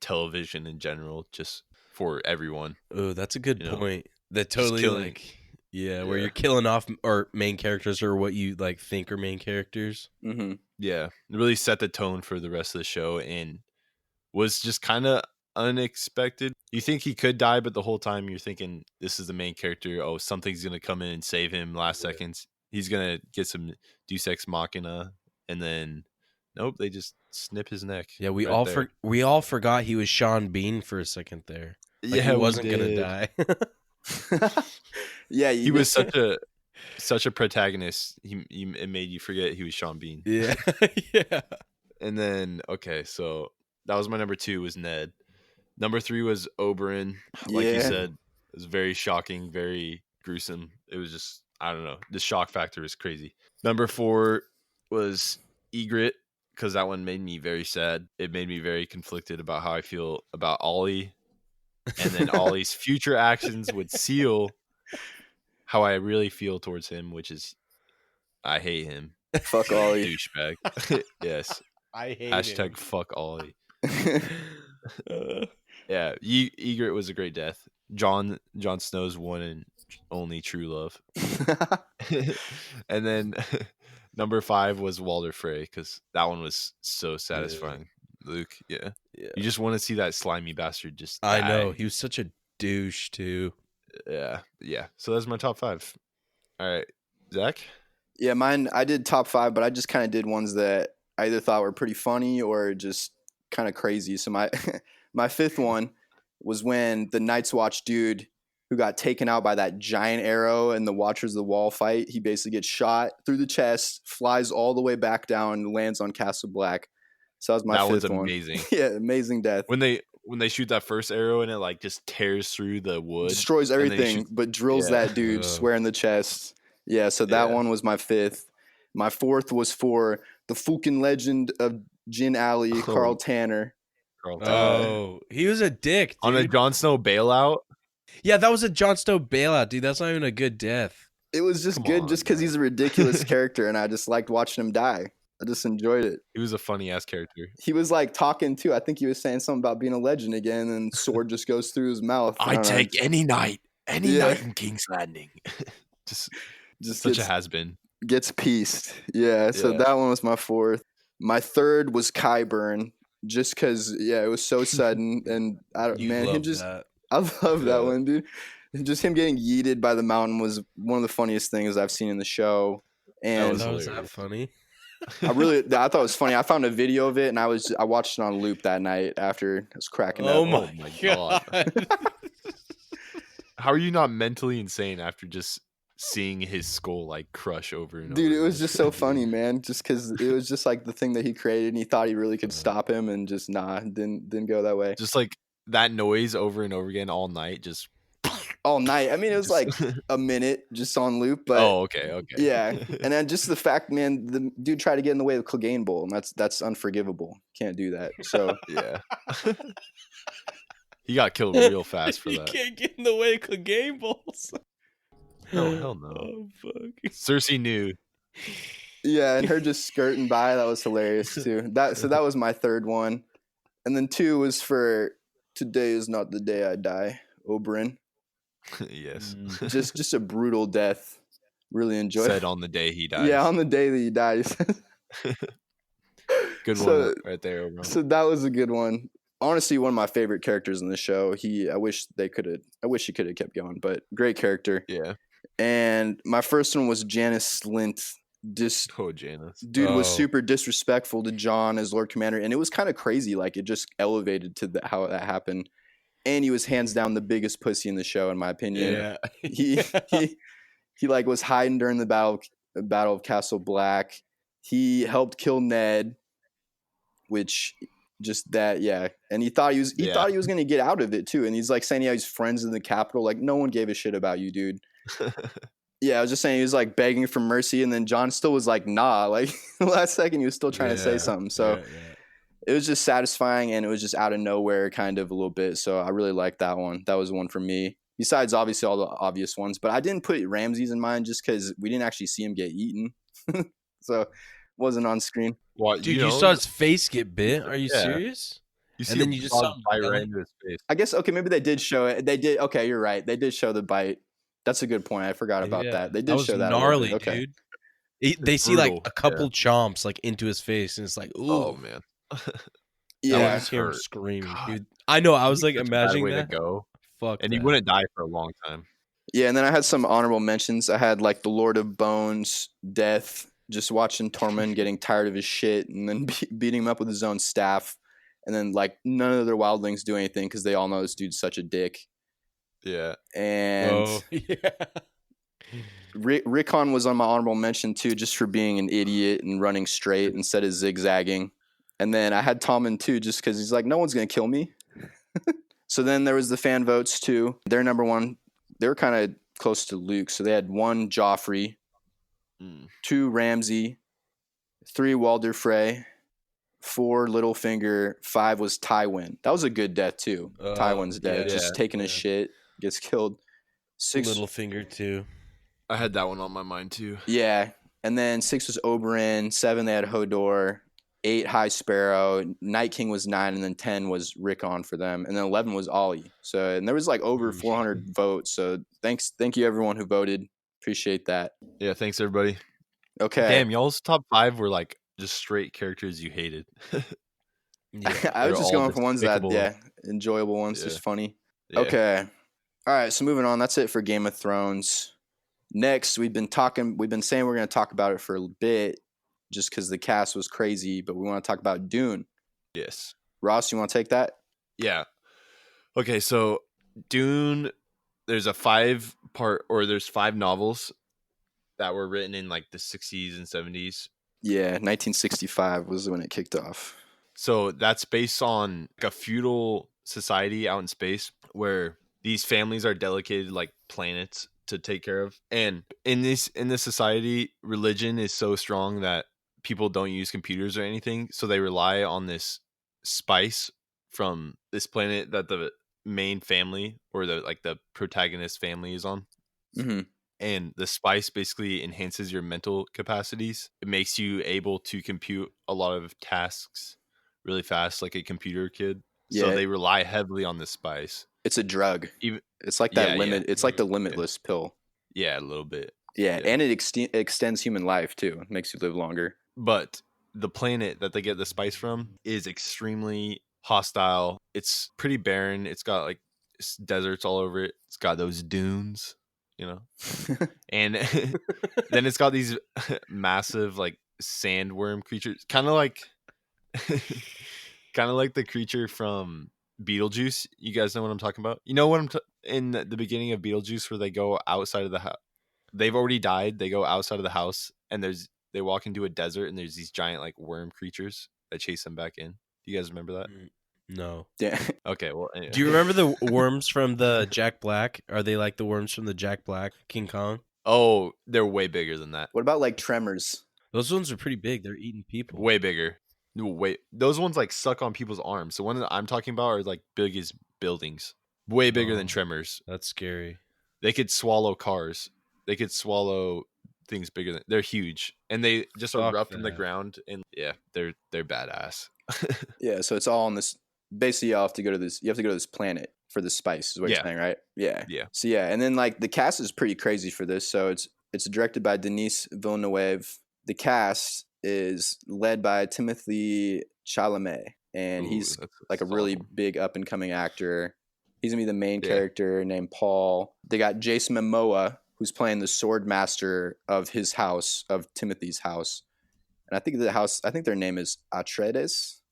S8: television in general, just for everyone.
S7: Oh, that's a good point. That totally like where you're killing off or main characters or what you like think are main characters.
S6: Mm-hmm.
S8: Yeah, it really set the tone for the rest of the show and was just kind of unexpected. You think he could die, but the whole time you're thinking this is the main character. Oh, something's gonna come in and save him last seconds. He's gonna get some Deus Ex Machina, and then nope, they just snip his neck.
S7: Yeah, we all forgot he was Sean Bean for a second there. Like,
S8: yeah,
S7: he wasn't gonna die.
S6: Yeah,
S8: he was such a protagonist. It made you forget he was Sean Bean.
S7: Yeah, yeah.
S8: And then so that was my number 2 was Ned. Number 3 was Oberyn. Like you said, it was very shocking, very gruesome. It was just, I don't know. The shock factor is crazy. Number 4 was Ygritte, because that one made me very sad. It made me very conflicted about how I feel about Ollie. And then Ollie's future actions would seal how I really feel towards him, which is I hate him.
S6: Fuck Ollie.
S8: Douchebag. Yes.
S7: I hate
S8: him. Fuck Ollie. Yeah, Ygritte was a great death. Jon Snow's one and only true love. And then number 5 was Walder Frey, because that one was so satisfying. Luke, yeah. You just want to see that slimy bastard just die.
S7: I know, he was such a douche too.
S8: Yeah. So that's my top 5. All right, Zach?
S6: Yeah, mine, I did top 5, but I just kind of did ones that I either thought were pretty funny or just kind of crazy. So my my 5th one was when the Night's Watch dude who got taken out by that giant arrow in the Watchers of the Wall fight, he basically gets shot through the chest, flies all the way back down, and lands on Castle Black. So that was my 5th one. That was
S8: amazing.
S6: Yeah, amazing death.
S8: When they shoot that first arrow and it like just tears through the wood,
S6: destroys everything, but drills that dude square in the chest. Yeah, so that one was my 5th. My 4th was for the fucking legend of Gin Alley, Carl Tanner.
S8: Carlton.
S7: Oh, he was a dick, dude.
S8: On a Jon Snow bailout.
S7: Yeah, that was a Jon Snow bailout, dude. That's not even a good death.
S6: It was just
S8: Come
S6: good
S8: on,
S6: just because
S8: bro.
S6: he's a ridiculous character, and I just liked watching him die. I just enjoyed it.
S8: He was a funny ass character.
S6: He was like talking too. I think he was saying something about being a legend again, and sword just goes through his mouth.
S8: I
S6: don't know.
S8: take any night
S6: Yeah.
S8: in King's Landing. just
S6: Just
S8: such
S6: gets,
S8: a has been.
S6: gets pieced. Yeah, so
S8: Yeah.
S6: that one was my fourth. My third was Kyburn, just because it was so sudden, and
S7: You
S6: him
S7: love
S6: just
S7: that.
S6: I love that
S8: Yeah.
S6: one, dude. And just him getting yeeted by the mountain was one of the funniest things I've seen in the show. And
S8: was
S7: That was that
S8: hilarious.
S7: funny.
S6: I thought it was funny. I found a video of it, and I watched it on loop that night after I was cracking
S7: Oh
S6: up.
S7: my
S8: God.
S7: god.
S8: How are you not mentally insane after just seeing his skull like crush over and
S6: Dude,
S8: over?
S6: it was just so funny, man. Just because it was just like the thing that he created, and he thought he really could stop him, and just didn't go that way
S8: Just like that noise over and over again all night. Just
S6: all night. I mean, it was like a minute just on loop, but
S8: oh, okay.
S6: yeah. And then just the fact, man, the dude tried to get in the way of the Clegane Bowl, and that's unforgivable. Can't do that. So
S8: Yeah. He got killed real fast for
S7: You
S8: that.
S7: can't get in the way of game balls.
S8: No, hell no.
S7: Oh fuck.
S8: Cersei knew.
S6: yeah, and her just skirting by, that was hilarious too. That was my third one. And then 2 was for Today Is Not the Day I Die, Oberyn.
S8: Yes.
S6: Just a brutal death. Really enjoyed
S8: Said
S6: it.
S8: on the day he died.
S6: Yeah, on the day that he died.
S8: Good
S6: So-
S8: one right there, bro.
S6: So that was a good one. Honestly, one of my favorite characters in the show. I wish he could have kept going, but great character.
S8: Yeah.
S6: And my first one was Janice Slint. Just
S8: Oh, Janice.
S6: dude was
S7: Oh.
S6: super disrespectful to Jon as Lord Commander, and it was kind of crazy. Like it just elevated to how that happened. And he was hands down the biggest pussy in the show, in my opinion.
S7: Yeah.
S6: He like was hiding during the battle of Castle Black. He helped kill Ned, which just that, yeah. And he thought he was going to get out of it too. And he's like saying, yeah, he's friends in the Capitol. Like no one gave a shit about you, dude. Yeah, I was just saying he was like begging for mercy, and then Jon still was like, nah. Like the last second, he was still trying to say something. So it was just satisfying, and it was just out of nowhere, kind of a little bit. So I really liked that one. That was one for me. Besides, obviously, all the obvious ones, but I didn't put Ramses in mind just because we didn't actually see him get eaten, so it wasn't on screen.
S8: What,
S7: Dude, you saw his face get bit. Are you
S8: Yeah.
S7: serious?
S8: You
S7: and then you just saw him
S8: bite
S7: belly.
S8: right into his face.
S6: I guess okay, maybe they did show it. They did. Okay, you're right. They did show the bite. That's a good point. I forgot about
S7: Yeah.
S6: that. They did
S7: was
S6: show that. a little
S7: gnarly,
S6: bit. Okay.
S7: dude. They see like
S8: brutal,
S7: a couple chomps like into his face, and it's like, ooh.
S8: Oh man.
S7: I
S6: Yeah.
S7: just hear him
S8: hurt.
S7: screaming,
S8: God.
S7: dude. I know. I was like
S8: Such a bad
S7: imagining
S8: way
S7: that.
S8: to go.
S7: Fuck.
S8: And he
S7: that.
S8: wouldn't die for a long time.
S6: Yeah, and then I had some honorable mentions. I had like the Lord of Bones death, just watching Tormund getting tired of his shit and then beating him up with his own staff. And then like none of their wildlings do anything because they all know this dude's such a dick.
S8: Yeah.
S6: And
S7: Oh, yeah.
S6: Rickon was on my honorable mention too, just for being an idiot and running straight instead of zigzagging. And then I had Tommen too, just because he's like, no one's going to kill me. So then there was the fan votes too. Their number one, they were kind of close to Luke. So they had 1 Joffrey, 2 Ramsay, 3 Walder Frey, 4 Littlefinger, 5 was Tywin. That was a good death too. Tywin's dead,
S7: yeah,
S6: just taking a shit, gets killed. 6
S7: Littlefinger too.
S8: I had that one on my mind too.
S6: Yeah. And then 6 was Oberyn, 7 they had Hodor, 8 High Sparrow, Night King was 9, and then 10 was Rickon for them, and then 11 was Ollie. So and there was like over 400 votes. So thank you everyone who voted. Appreciate that.
S8: Yeah, thanks everybody.
S6: Okay.
S8: Damn, y'all's top 5 were like just straight characters you hated.
S7: Yeah.
S6: I was
S8: They're
S6: just
S8: all
S6: going for ones that
S8: despicable.
S6: enjoyable ones,
S8: Yeah.
S6: just funny.
S8: Yeah.
S6: Okay. All right, so moving on. That's it for Game of Thrones. Next, we've been saying we're going to talk about it for a bit just because the cast was crazy, but we want to talk about Dune.
S8: Yes.
S6: Ross, you want to take that?
S8: Yeah. Okay, so Dune, there's 5 novels that were written in like the 60s and 70s.
S6: Yeah, 1965 was when it kicked off.
S8: So that's based on like a feudal society out in space where these families are delegated like planets to take care of. And in this society, religion is so strong that people don't use computers or anything. So they rely on this spice from this planet that the main family or the protagonist family is on.
S6: Mm-hmm.
S8: And the spice basically enhances your mental capacities. It makes you able to compute a lot of tasks really fast, like a computer kid.
S6: Yeah.
S8: So they rely heavily on the spice.
S6: It's a drug.
S8: Even
S6: it's like that
S8: yeah.
S6: It's like the limitless pill.
S8: Yeah, a little bit.
S6: Yeah, and it extends human life too. It makes you live longer.
S8: But the planet that they get the spice from is extremely hostile. It's pretty barren. It's got like deserts all over it. It's got those dunes, you know. And then it's got these massive like sandworm creatures, kind of like the creature from Beetlejuice. You guys know what I'm talking about? You know what in the beginning of Beetlejuice where they go outside of the house. They've already died. They go outside of the house and they walk into a desert and there's these giant like worm creatures that chase them back in. Do you guys remember that?
S7: No.
S6: Yeah.
S8: Okay, well, anyway.
S7: Do you remember the worms from the Jack Black? Are they like the worms from the Jack Black King Kong?
S8: Oh, they're way bigger than that.
S6: What about like Tremors?
S7: Those ones are pretty big. They're eating people.
S8: Way bigger. Wait, those ones like suck on people's arms. The one that I'm talking about are like big as buildings. Way bigger than Tremors.
S7: That's scary.
S8: They could swallow cars. They could swallow things bigger than. They're huge, and they just erupt from the ground. And yeah, they're badass.
S6: Yeah, so it's all on this. Basically, you have to go to this planet for the spice. Is what you're saying, right? Yeah.
S8: Yeah.
S6: So yeah, and then like the cast is pretty crazy for this. So it's directed by Denis Villeneuve. The cast is led by Timothée Chalamet, and he's like a really big up and coming actor. He's gonna be the main character named Paul. They got Jason Momoa, who's playing the sword master of his house, of Timothy's house. And I think their name is Atreides.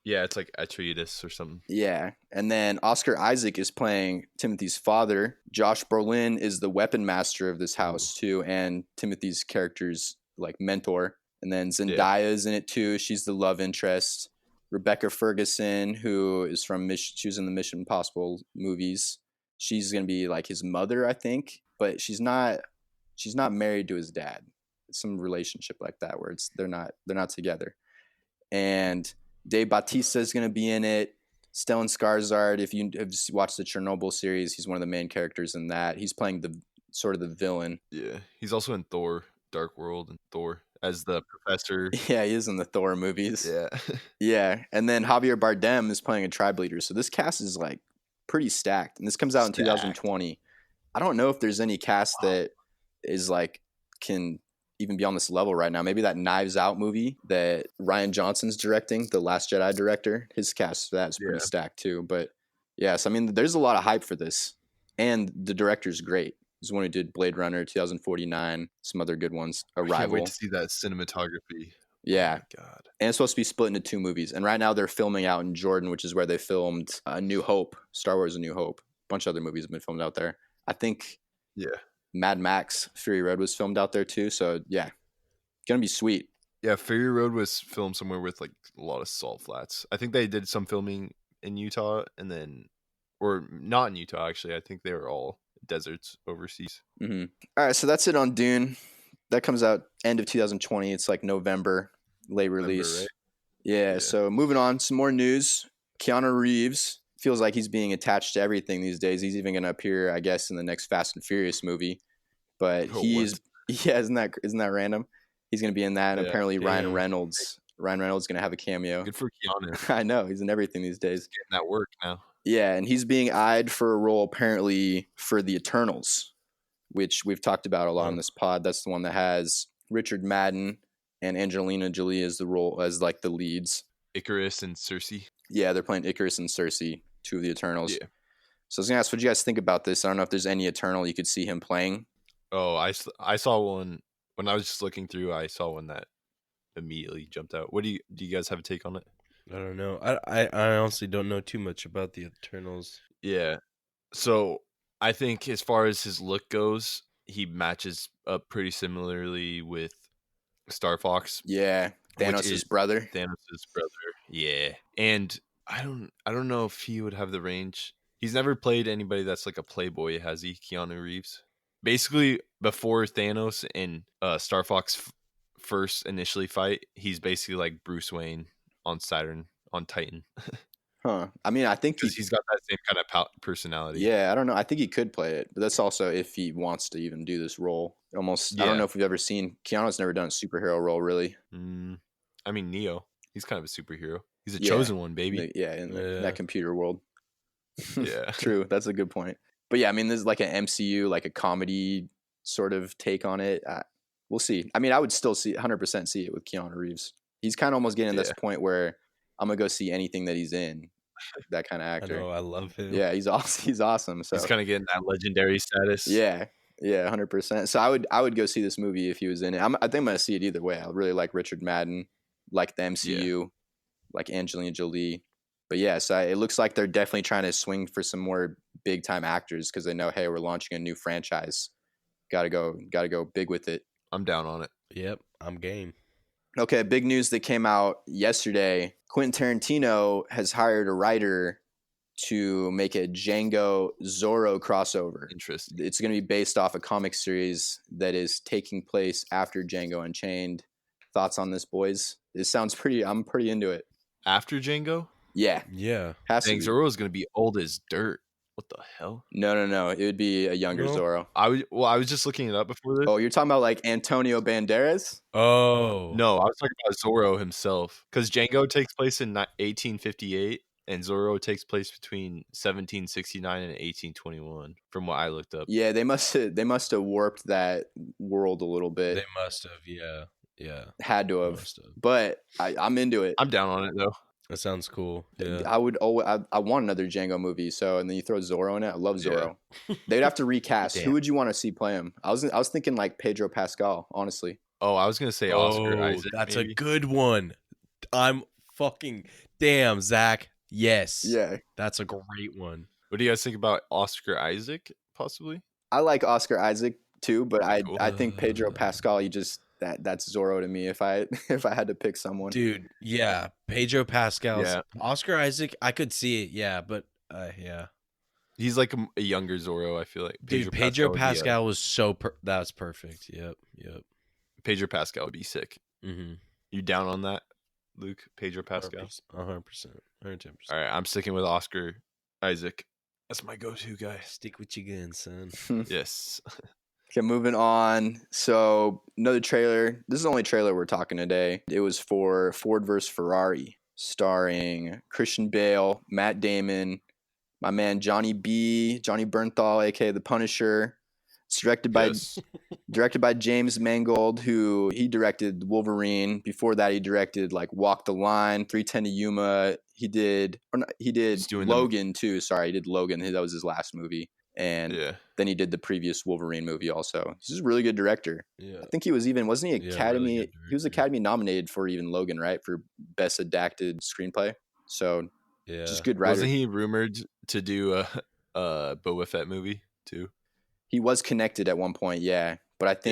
S8: Yeah, it's like Atreides or something.
S6: Yeah. And then Oscar Isaac is playing Timothy's father. Josh Brolin is the weapon master of this house too, and Timothy's character's like mentor. And then Zendaya is in it too. She's the love interest. Rebecca Ferguson, who is she was in the Mission Impossible movies. She's gonna be like his mother, I think, but she's not married to his dad. It's some relationship like that where they're not together. And Dave Bautista is gonna be in it. Stellan Skarsgård, if you have watched the Chernobyl series, he's one of the main characters in that. He's playing the villain.
S8: Yeah, he's also in Thor: Dark World and Thor as the professor.
S6: Yeah, he is in the Thor movies.
S8: Yeah.
S6: Yeah, and then Javier Bardem is playing a tribe leader. So this cast is like pretty stacked, and this comes out in 2020. I don't know if there's any cast that is like can even be on this level right now. Maybe that Knives Out movie that Rian Johnson's directing, the Last Jedi director, his cast for that is pretty stacked too. But yes, I mean, there's a lot of hype for this, and the director's great. He's the one who did Blade Runner, 2049, some other good ones. Arrival.
S8: I can't wait to see that cinematography.
S6: Yeah.
S8: Oh my God.
S6: And it's supposed to be split into 2 movies. And right now they're filming out in Jordan, which is where they filmed A New Hope, Star Wars A New Hope. A bunch of other movies have been filmed out there. I think Mad Max Fury Road was filmed out there too. So yeah, gonna be sweet.
S8: Yeah, Fury Road was filmed somewhere with like a lot of salt flats. I think they did some filming in Utah or not in Utah actually. I think they were all deserts overseas.
S6: Mm-hmm. All right, so that's it on Dune. That comes out end of 2020. It's like November, late release.
S8: Right?
S6: Yeah, so moving on, some more news. Keanu Reeves feels like he's being attached to everything these days. He's even going to appear, I guess, in the next Fast and Furious movie. But isn't that random? He's going to be in that, and apparently Ryan Reynolds is going to have a cameo.
S8: Good for Keanu.
S6: I know, he's in everything these days.
S8: He's getting that work now.
S6: Yeah, and he's being eyed for a role apparently for the Eternals, which we've talked about a lot on this pod. That's the one that has Richard Madden and Angelina Jolie as like the leads.
S8: Icarus and Cersei.
S6: Yeah, they're playing Icarus and Cersei, 2 of the Eternals. Yeah. So I was gonna ask, what do you guys think about this? I don't know if there's any Eternal you could see him playing.
S8: Oh, I saw one when I was just looking through. I saw one that immediately jumped out. What do you guys have a take on it?
S7: I don't know. I honestly don't know too much about the Eternals.
S8: Yeah. So I think as far as his look goes, he matches up pretty similarly with Star Fox.
S6: Yeah. Thanos' brother.
S8: Yeah. And I don't know if he would have the range. He's never played anybody that's like a playboy, has he? Keanu Reeves. Basically, before Thanos and Star Fox first initially fight, he's basically like Bruce Wayne on Saturn on Titan.
S6: Huh. I mean, I think
S8: Because he's got that same kind of personality.
S6: Yeah, I don't know. I think he could play it, but that's also if he wants to even do this role. Almost, I don't know if we've ever seen Keanu's never done a superhero role, really.
S8: I mean, Neo, he's kind of a superhero. He's a chosen one, baby.
S6: In that computer world.
S8: Yeah,
S6: true. That's a good point. But yeah, I mean, there's like an MCU, like a comedy sort of take on it. We'll see. I mean, I would still 100% see it with Keanu Reeves. He's kind of almost getting to this point where I'm gonna go see anything that he's in. That kind of actor.
S7: I know, I love him.
S6: Yeah, he's awesome. He's awesome. So
S8: he's kind of getting that legendary status.
S6: Yeah, 100%. So I would go see this movie if he was in it. I think I'm gonna see it either way. I really like Richard Madden, like the MCU, like Angelina Jolie. But yeah, so it looks like they're definitely trying to swing for some more big time actors because they know, hey, we're launching a new franchise. Gotta go big with it.
S8: I'm down on it.
S7: Yep, I'm game.
S6: Okay, big news that came out yesterday. Quentin Tarantino has hired a writer to make a Django Zorro crossover.
S8: Interesting.
S6: It's going to be based off a comic series that is taking place after Django Unchained. Thoughts on this, boys? It sounds I'm pretty into it.
S8: After Django?
S6: Yeah.
S8: Dang, Zorro is going to be old as dirt. What the hell?
S6: No. It would be a younger Zorro.
S8: I was just looking it up before this.
S6: Oh, you're talking about like Antonio Banderas?
S7: Oh.
S8: No, I was talking about Zorro himself. Because Django takes place in 1858, and Zorro takes place between 1769 and 1821, from what I looked up.
S6: Yeah, they must have warped that world a little bit.
S7: They must have, yeah.
S6: Had to have. But I'm into it.
S8: I'm down on it though.
S7: That sounds cool. Yeah.
S6: I want another Django movie. So, and then you throw Zorro in it. I love Zorro. They'd have to recast. Who would you want to see play him? I was thinking like Pedro Pascal, honestly.
S8: Oh, I was gonna say Oscar Isaac.
S7: That's
S8: maybe.
S7: a good one. I'm fucking damn, Zach. Yes.
S6: Yeah.
S7: That's a great one.
S8: What do you guys think about Oscar Isaac? Possibly.
S6: I like Oscar Isaac too, but I think Pedro Pascal. That's Zorro to me. If I had to pick someone,
S7: dude. Yeah, Pedro Pascal. Yeah. Oscar Isaac. I could see it. Yeah, but yeah.
S8: He's like a younger Zorro. I feel like.
S7: Pedro Pascal was so. That's perfect. Yep.
S8: Pedro Pascal would be sick.
S7: Mm-hmm.
S8: You down on that, Luke? Pedro Pascal.
S7: 100%. 110%.
S8: All right, I'm sticking with Oscar Isaac. That's my go-to guy.
S7: Stick with your guns, son.
S8: Yes.
S6: Okay, moving on. So another trailer. This is the only trailer we're talking today. It was for Ford vs. Ferrari, starring Christian Bale, Matt Damon, my man Johnny Bernthal, aka the Punisher. It's directed by James Mangold, who he directed Wolverine. Before that, he directed like Walk the Line, 3:10 to Yuma. He did Logan too. Sorry, he did Logan. That was his last movie. And then he did the previous Wolverine movie also. He's a really good director. Yeah. I think he was wasn't he Academy? Really he was Academy nominated for even Logan, right? For Best Adapted Screenplay. So just good writer.
S8: Wasn't he rumored to do a Boba Fett movie too?
S6: He was connected at one point, yeah. But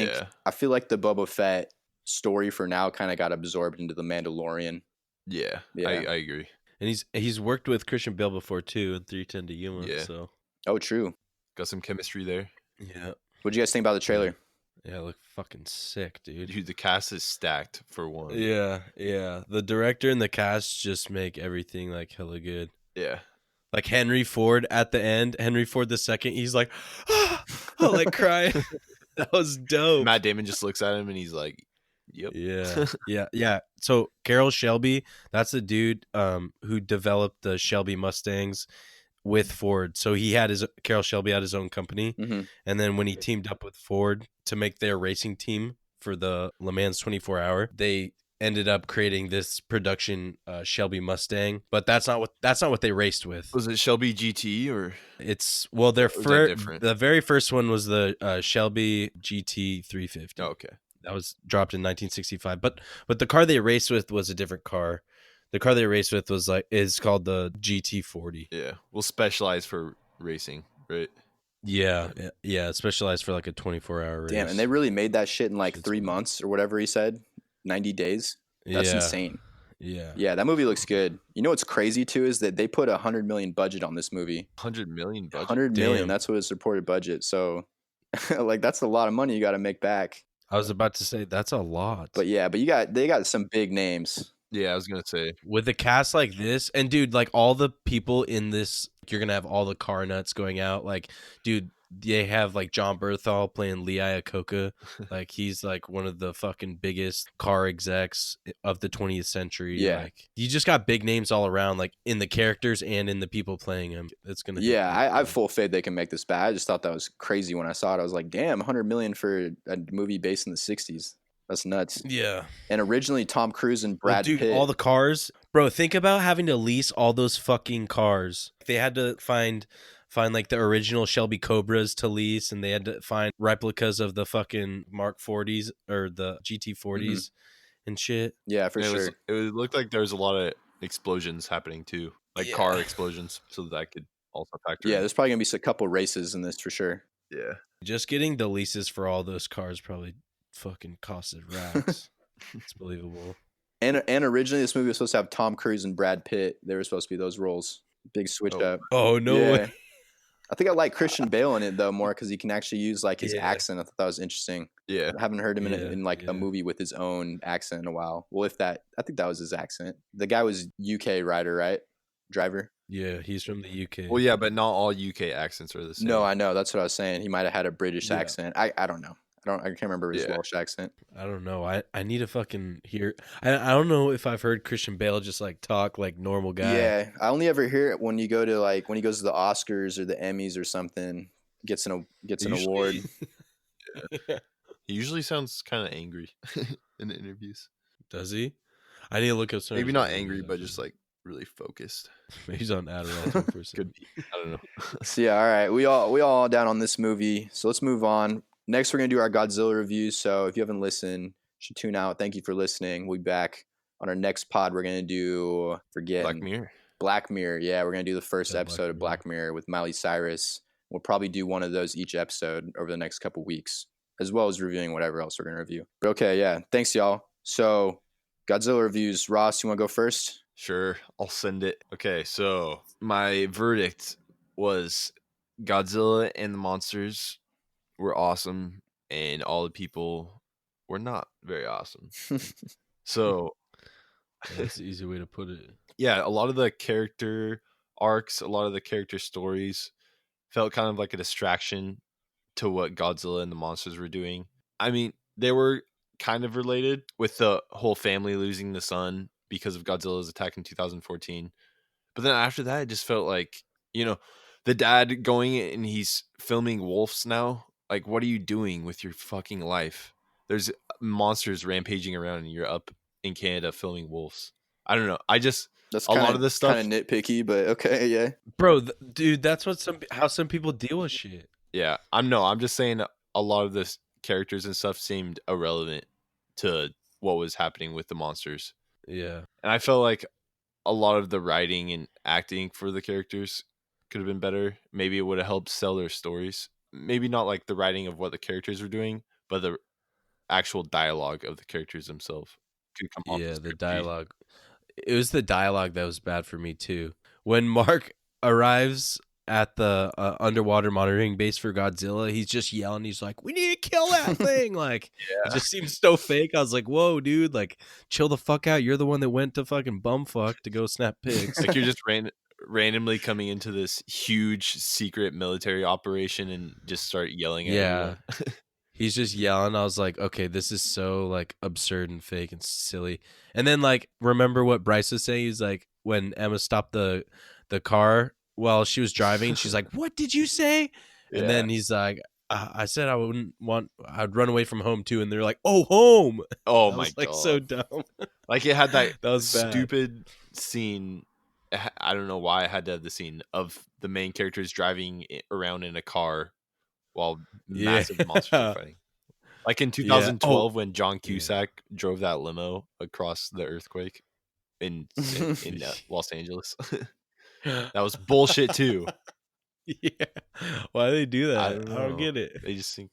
S6: I feel like the Boba Fett story for now kind of got absorbed into the Mandalorian.
S8: Yeah. I agree.
S7: And he's worked with Christian Bale before too in 3:10 to Yuma. Yeah. So.
S6: Oh, true.
S8: Got some chemistry there.
S7: Yeah.
S6: What'd you guys think about the trailer?
S7: Yeah, it looked fucking sick, dude.
S8: Dude, the cast is stacked for one.
S7: Yeah. The director and the cast just make everything like hella good.
S8: Yeah.
S7: Like Henry Ford at the end, Henry Ford the second, he's like, like crying. That was dope.
S8: Matt Damon just looks at him and he's like, yep.
S7: Yeah. So Carroll Shelby, that's the dude who developed the Shelby Mustangs with Ford. So Carroll Shelby had his own company.
S6: Mm-hmm.
S7: And then when he teamed up with Ford to make their racing team for the Le Mans 24 hour, they ended up creating this production Shelby Mustang, but that's not what they raced with.
S8: Was it Shelby GT or
S7: it's the very first one was the Shelby GT 350.
S8: Oh, okay.
S7: That was dropped in 1965. But the car they raced with was a different car. The car they raced with is called the GT40.
S8: Yeah. We'll specialize for racing, right?
S7: Yeah, specialized for like a 24-hour race.
S6: Damn, and they really made that shit in like 3 months or whatever he said. 90 days. That's insane. Yeah, that movie looks good. You know what's crazy too is that they put $100 million budget on this movie.
S8: 100 million budget.
S6: 100 million. That's what it's reported budget. So, like, that's a lot of money you got to make back.
S7: I was about to say that's a lot.
S6: But yeah, they got some big names.
S8: Yeah, I was gonna say.
S7: With a cast like this, and dude, like all the people in this, you're gonna have all the car nuts going out. Like, dude, they have like John Berthal playing Lee Iacocca. Like, he's like one of the fucking biggest car execs of the 20th century.
S6: Yeah.
S7: Like, you just got big names all around, like in the characters and in the people playing them. It's gonna.
S6: Yeah, I have full faith they can make this bad. I just thought that was crazy when I saw it. I was like, damn, 100 million for a movie based in the 60s. That's nuts.
S7: Yeah.
S6: And originally Tom Cruise and Brad Pitt.
S7: All the cars, bro. Think about having to lease all those fucking cars. They had to find like the original Shelby Cobras to lease, and they had to find replicas of the fucking Mark 40s or the GT 40s and shit.
S6: Yeah, for sure.
S8: It looked like there was a lot of explosions happening too, like car explosions, so that could also factor in.
S6: There's probably gonna be a couple races in this for sure.
S8: Yeah,
S7: just getting the leases for all those cars probably fucking costed racks. It's believable.
S6: And originally this movie was supposed to have Tom Cruise and Brad Pitt. They were supposed to be those roles. Big switch up.
S7: Oh no way.
S6: I think I like Christian Bale in it though more because he can actually use like his accent. I thought that was interesting.
S8: Yeah,
S6: I haven't heard him in like a movie with his own accent in a while. Well, I think that was his accent. The guy was UK rider, right? Driver.
S7: Yeah, he's from the UK.
S8: Well, yeah, but not all UK accents are the same.
S6: No, I know. That's what I was saying. He might have had a British accent. I don't know. I can't remember his Welsh accent.
S7: I don't know. I need to fucking hear. I don't know if I've heard Christian Bale just like talk like normal guy.
S6: Yeah, I only ever hear it when you go to like when he goes to the Oscars or the Emmys or something. Gets an award.
S8: He usually sounds kind of angry in the interviews.
S7: Does he? I need to look up some.
S8: Maybe not angry, but just like really focused.
S7: Maybe he's on Adderall.
S8: Could be. I don't know.
S6: So yeah, all right. We all down on this movie. So let's move on. Next, we're going to do our Godzilla reviews. So if you haven't listened, you should tune out. Thank you for listening. We'll be back on our next pod. We're going to do, Black Mirror. Yeah, we're going to do the first episode of Black Mirror with Miley Cyrus. We'll probably do one of those each episode over the next couple weeks, as well as reviewing whatever else we're going to review. But okay, yeah. Thanks, y'all. So Godzilla reviews. Ross, you want to go first?
S8: Sure, I'll send it. Okay, so my verdict was Godzilla and the monsters were awesome, and all the people were not very awesome. So
S7: that's the easy way to put it.
S8: Yeah, a lot of the character arcs, a lot of the character stories felt kind of like a distraction to what Godzilla and the monsters were doing. I mean, they were kind of related with the whole family losing the son because of Godzilla's attack in 2014. But then after that, it just felt like, the dad going and he's filming wolves now. Like, what are you doing with your fucking life? There's monsters rampaging around and you're up in Canada filming wolves. I don't know. That's a lot of this stuff
S6: kind of nitpicky, but okay, yeah.
S7: Bro, dude, that's how some people deal with shit.
S8: Yeah, I'm just saying a lot of the characters and stuff seemed irrelevant to what was happening with the monsters.
S7: Yeah.
S8: And I felt like a lot of the writing and acting for the characters could have been better. Maybe it would have helped sell their stories. Maybe not like the writing of what the characters were doing, but the actual dialogue of the characters themselves could come off.
S7: Yeah, the dialogue. It was the dialogue that was bad for me too. When Mark arrives at the underwater monitoring base for Godzilla, he's just yelling. He's like, "We need to kill that thing!" Like, it just seems so fake. I was like, "Whoa, dude! Like, chill the fuck out. You're the one that went to fucking bumfuck to go snap pigs.
S8: Like, you're just randomly coming into this huge secret military operation and just start yelling at everyone."
S7: He's just yelling. I was like, okay, this is so like absurd and fake and silly. And then like, remember what Bryce was saying? He's like, when Emma stopped the car while she was driving, she's like, "What did you say?" And then he's like, I said I'd run away from home too. And they're like, "Oh, home."
S8: Oh my God.
S7: Like, so dumb.
S8: Like, it had that
S7: was
S8: stupid scene. I don't know why I had to have the scene of the main characters driving around in a car while massive monsters are fighting. Like in 2012 when John Cusack drove that limo across the earthquake in Los Angeles. That was bullshit too.
S7: Yeah. Why do they do that?
S8: I don't
S7: get it.
S8: They just think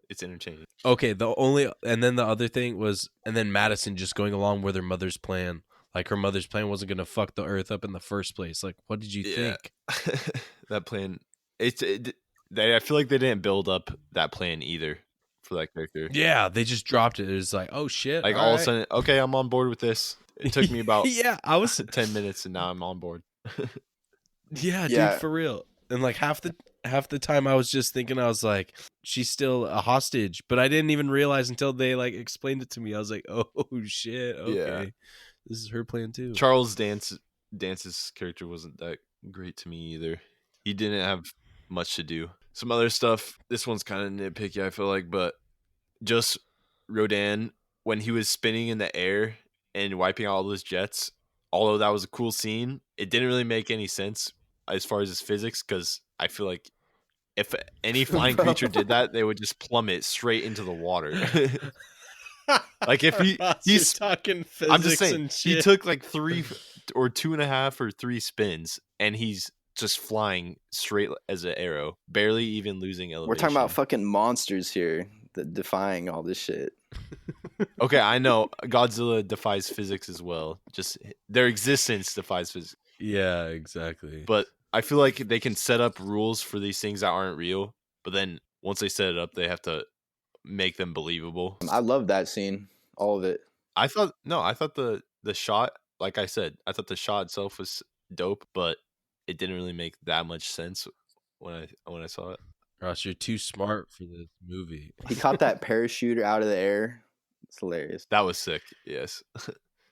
S8: it's entertaining.
S7: Okay, and then the other thing was, and then Madison just going along with her mother's plan. Like, her mother's plan wasn't going to fuck the earth up in the first place. Like, what did you think?
S8: That plan, I feel like they didn't build up that plan either for that character.
S7: Yeah, they just dropped it. It was like, oh shit.
S8: Like, all of a sudden, okay, I'm on board with this. It took me about
S7: yeah, I was
S8: 10 minutes and now I'm on board.
S7: yeah,
S6: Yeah.
S7: dude, for real. And like half the time I was just thinking, I was like, she's still a hostage, but I didn't even realize until they like explained it to me. I was like, oh shit, okay,
S8: Yeah.
S7: this is her plan too.
S8: Charles Dance's character wasn't that great to me either. He didn't have much to do. Some other stuff, this one's kind of nitpicky, I feel like, but just Rodan, when he was spinning in the air and wiping out all those jets, although that was a cool scene, it didn't really make any sense as far as his physics, because I feel like if any flying creature did that, they would just plummet straight into the water. Like if he's
S7: talking physics,
S8: I'm just saying,
S7: and shit.
S8: he took like 3 or 2.5 or 3 spins, and he's just flying straight as an arrow, barely even losing elevation.
S6: We're talking about fucking monsters here that defying all this shit.
S8: Okay, I know Godzilla defies physics as well. Just their existence defies physics.
S7: Yeah, exactly.
S8: But I feel like they can set up rules for these things that aren't real, but then once they set it up, they have to make them believable.
S6: I love that scene, all of it.
S8: I thought the shot, like I said, I thought the shot itself was dope, but it didn't really make that much sense when I saw it.
S7: Ross, you're too smart for this movie.
S6: He caught that parachuter out of the air. It's hilarious.
S8: That was sick. Yes.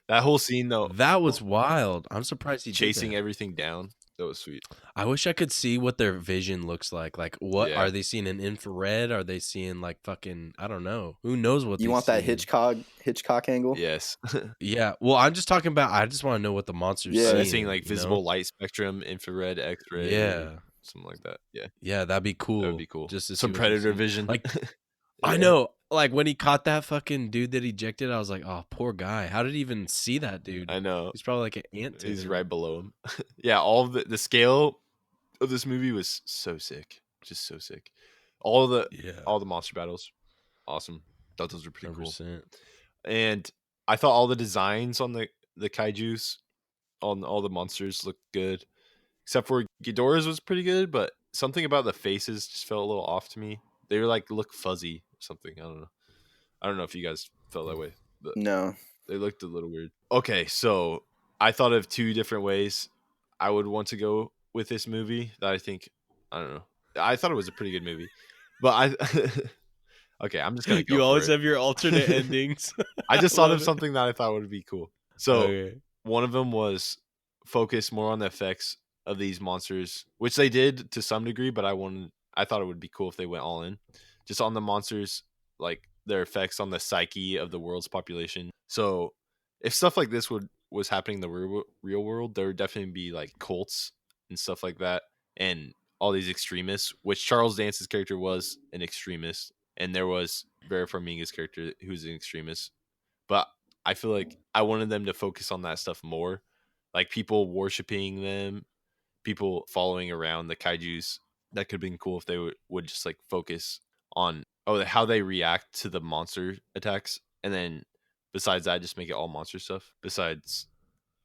S8: That whole scene though,
S7: That was wild. I'm surprised he
S8: chasing
S7: did that.
S8: everything down. That was sweet.
S7: I wish I could see what their vision looks like. Like, what
S8: Yeah.
S7: are they seeing in infrared? Are they seeing like fucking? I don't know. Who knows what
S6: You
S7: they
S6: want that
S7: seeing?
S6: Hitchcock angle?
S8: Yes.
S7: Yeah. Well, I'm just talking about. I just want to know what the monsters.
S6: Yeah.
S8: Seeing like
S7: you know?
S8: visible light spectrum, infrared, X-ray.
S7: Yeah.
S8: Something like that. Yeah.
S7: Yeah, that'd be cool.
S8: That would be cool.
S7: Just to
S8: Some
S7: see what they're
S8: predator
S7: seeing.
S8: vision.
S7: Like, I know. Like when he caught that fucking dude that ejected, I was like, oh, poor guy. How did he even see that dude?
S8: I know.
S7: He's probably like an ant. to
S8: He's
S7: him.
S8: right below him. Yeah, all of the scale of this movie was so sick. Just so sick. All the monster battles, awesome. Thought those were pretty
S7: 100%.
S8: cool. And I thought all the designs on the kaijus, on all the monsters looked good. Except for Ghidorah's was pretty good, but something about the faces just felt a little off to me. They were like look fuzzy or something. I don't know if you guys felt that way, but
S6: No.
S8: they looked a little weird. Okay, so I thought of 2 different ways I would want to go with this movie that I don't know. I thought it was a pretty good movie, but okay, I'm just gonna go.
S7: You always
S8: for it.
S7: have your alternate endings.
S8: I just thought
S7: love
S8: of
S7: it.
S8: something that I thought would be cool. So
S7: Okay.
S8: one of them was focus more on the effects of these monsters, which they did to some degree, but I thought it would be cool if they went all in, just on the monsters, like their effects on the psyche of the world's population. So if stuff like this was happening in the real world, there would definitely be like cults and stuff like that, and all these extremists, which Charles Dance's character was an extremist, and there was Vera Farmiga's character who's an extremist. But I feel like I wanted them to focus on that stuff more, like people worshiping them, people following around the kaijus. That could have been cool if they would just like focus on how they react to the monster attacks, and then besides that, just make it all monster stuff. Besides,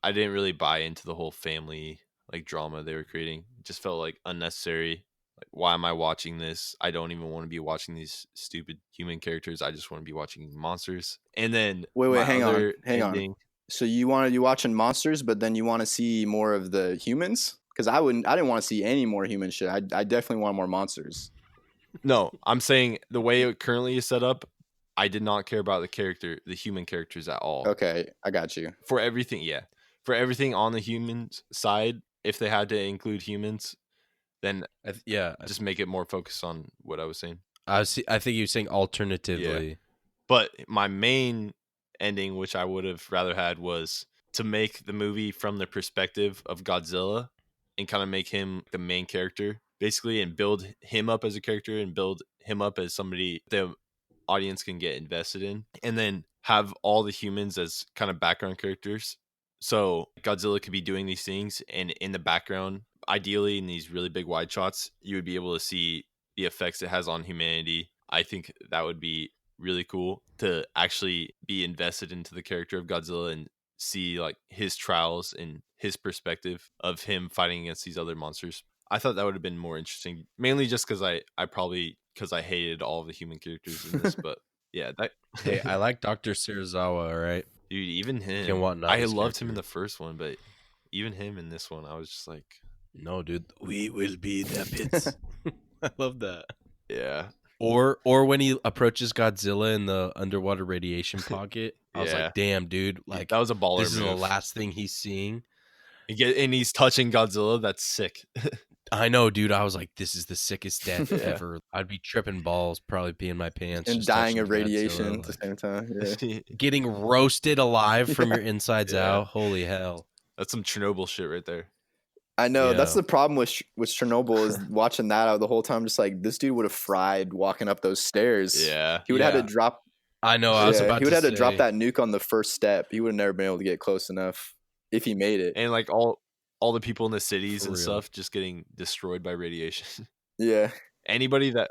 S8: I didn't really buy into the whole family like drama they were creating. It just felt like unnecessary. Like, why am I watching this? I don't even want to be watching these stupid human characters. I just want to be watching monsters. And then
S6: Wait, hang on.
S8: ending,
S6: So you watching monsters, but then you want to see more of the humans? Because I didn't want to see any more human shit. I definitely want more monsters.
S8: No, I'm saying the way it currently is set up, I did not care about the human characters at all.
S6: Okay, I got you.
S8: For everything, yeah. For everything on the human side, if they had to include humans, then just make it more focused on what I was saying.
S7: I think you're saying alternatively.
S8: Yeah. But my main ending, which I would have rather had, was to make the movie from the perspective of Godzilla and kind of make him the main character, basically, and build him up as a character and build him up as somebody the audience can get invested in, and then have all the humans as kind of background characters. So Godzilla could be doing these things, and in the background, ideally in these really big wide shots, you would be able to see the effects it has on humanity. I think that would be really cool to actually be invested into the character of Godzilla and see like his trials and his perspective of him fighting against these other monsters. I thought that would have been more interesting, mainly just because I hated all of the human characters in this. But yeah,
S7: Hey, I like Dr. Serizawa, all right?
S8: Dude, even
S7: Can
S8: him.
S7: want not
S8: I
S7: his
S8: loved him in
S7: character.
S8: the first one, but even him in this one, I was just like,
S7: No, dude. We will be the pits. I love that.
S8: yeah,
S7: Or when he approaches Godzilla in the underwater radiation pocket, I was
S8: Yeah.
S7: like, damn, dude, like
S8: that was a baller
S7: this is
S8: move.
S7: the last thing he's seeing.
S8: And he's touching Godzilla. That's sick.
S7: I know, dude. I was like, this is the sickest death
S8: Yeah.
S7: ever. I'd be tripping balls, probably peeing my pants,
S6: And
S7: just
S6: dying
S7: touching
S6: of radiation
S7: Godzilla,
S6: at the
S7: like,
S6: same time. Yeah.
S7: getting roasted alive from your insides
S8: Yeah.
S7: out. Holy hell!
S8: That's some Chernobyl shit right there.
S6: I know that's
S7: Yeah.
S6: the problem with Chernobyl is watching that out the whole time. Just like this dude would have fried walking up those stairs.
S8: Yeah.
S6: He would have had
S7: Yeah.
S6: to drop.
S7: I know. I was
S6: Yeah,
S7: about
S6: he would
S7: to
S6: have had to drop
S7: say,
S6: that nuke on the first step. He would have never been able to get close enough if he made it.
S8: And like all the people in the cities
S7: For
S8: and
S7: real.
S8: stuff just getting destroyed by radiation.
S6: Yeah,
S8: anybody that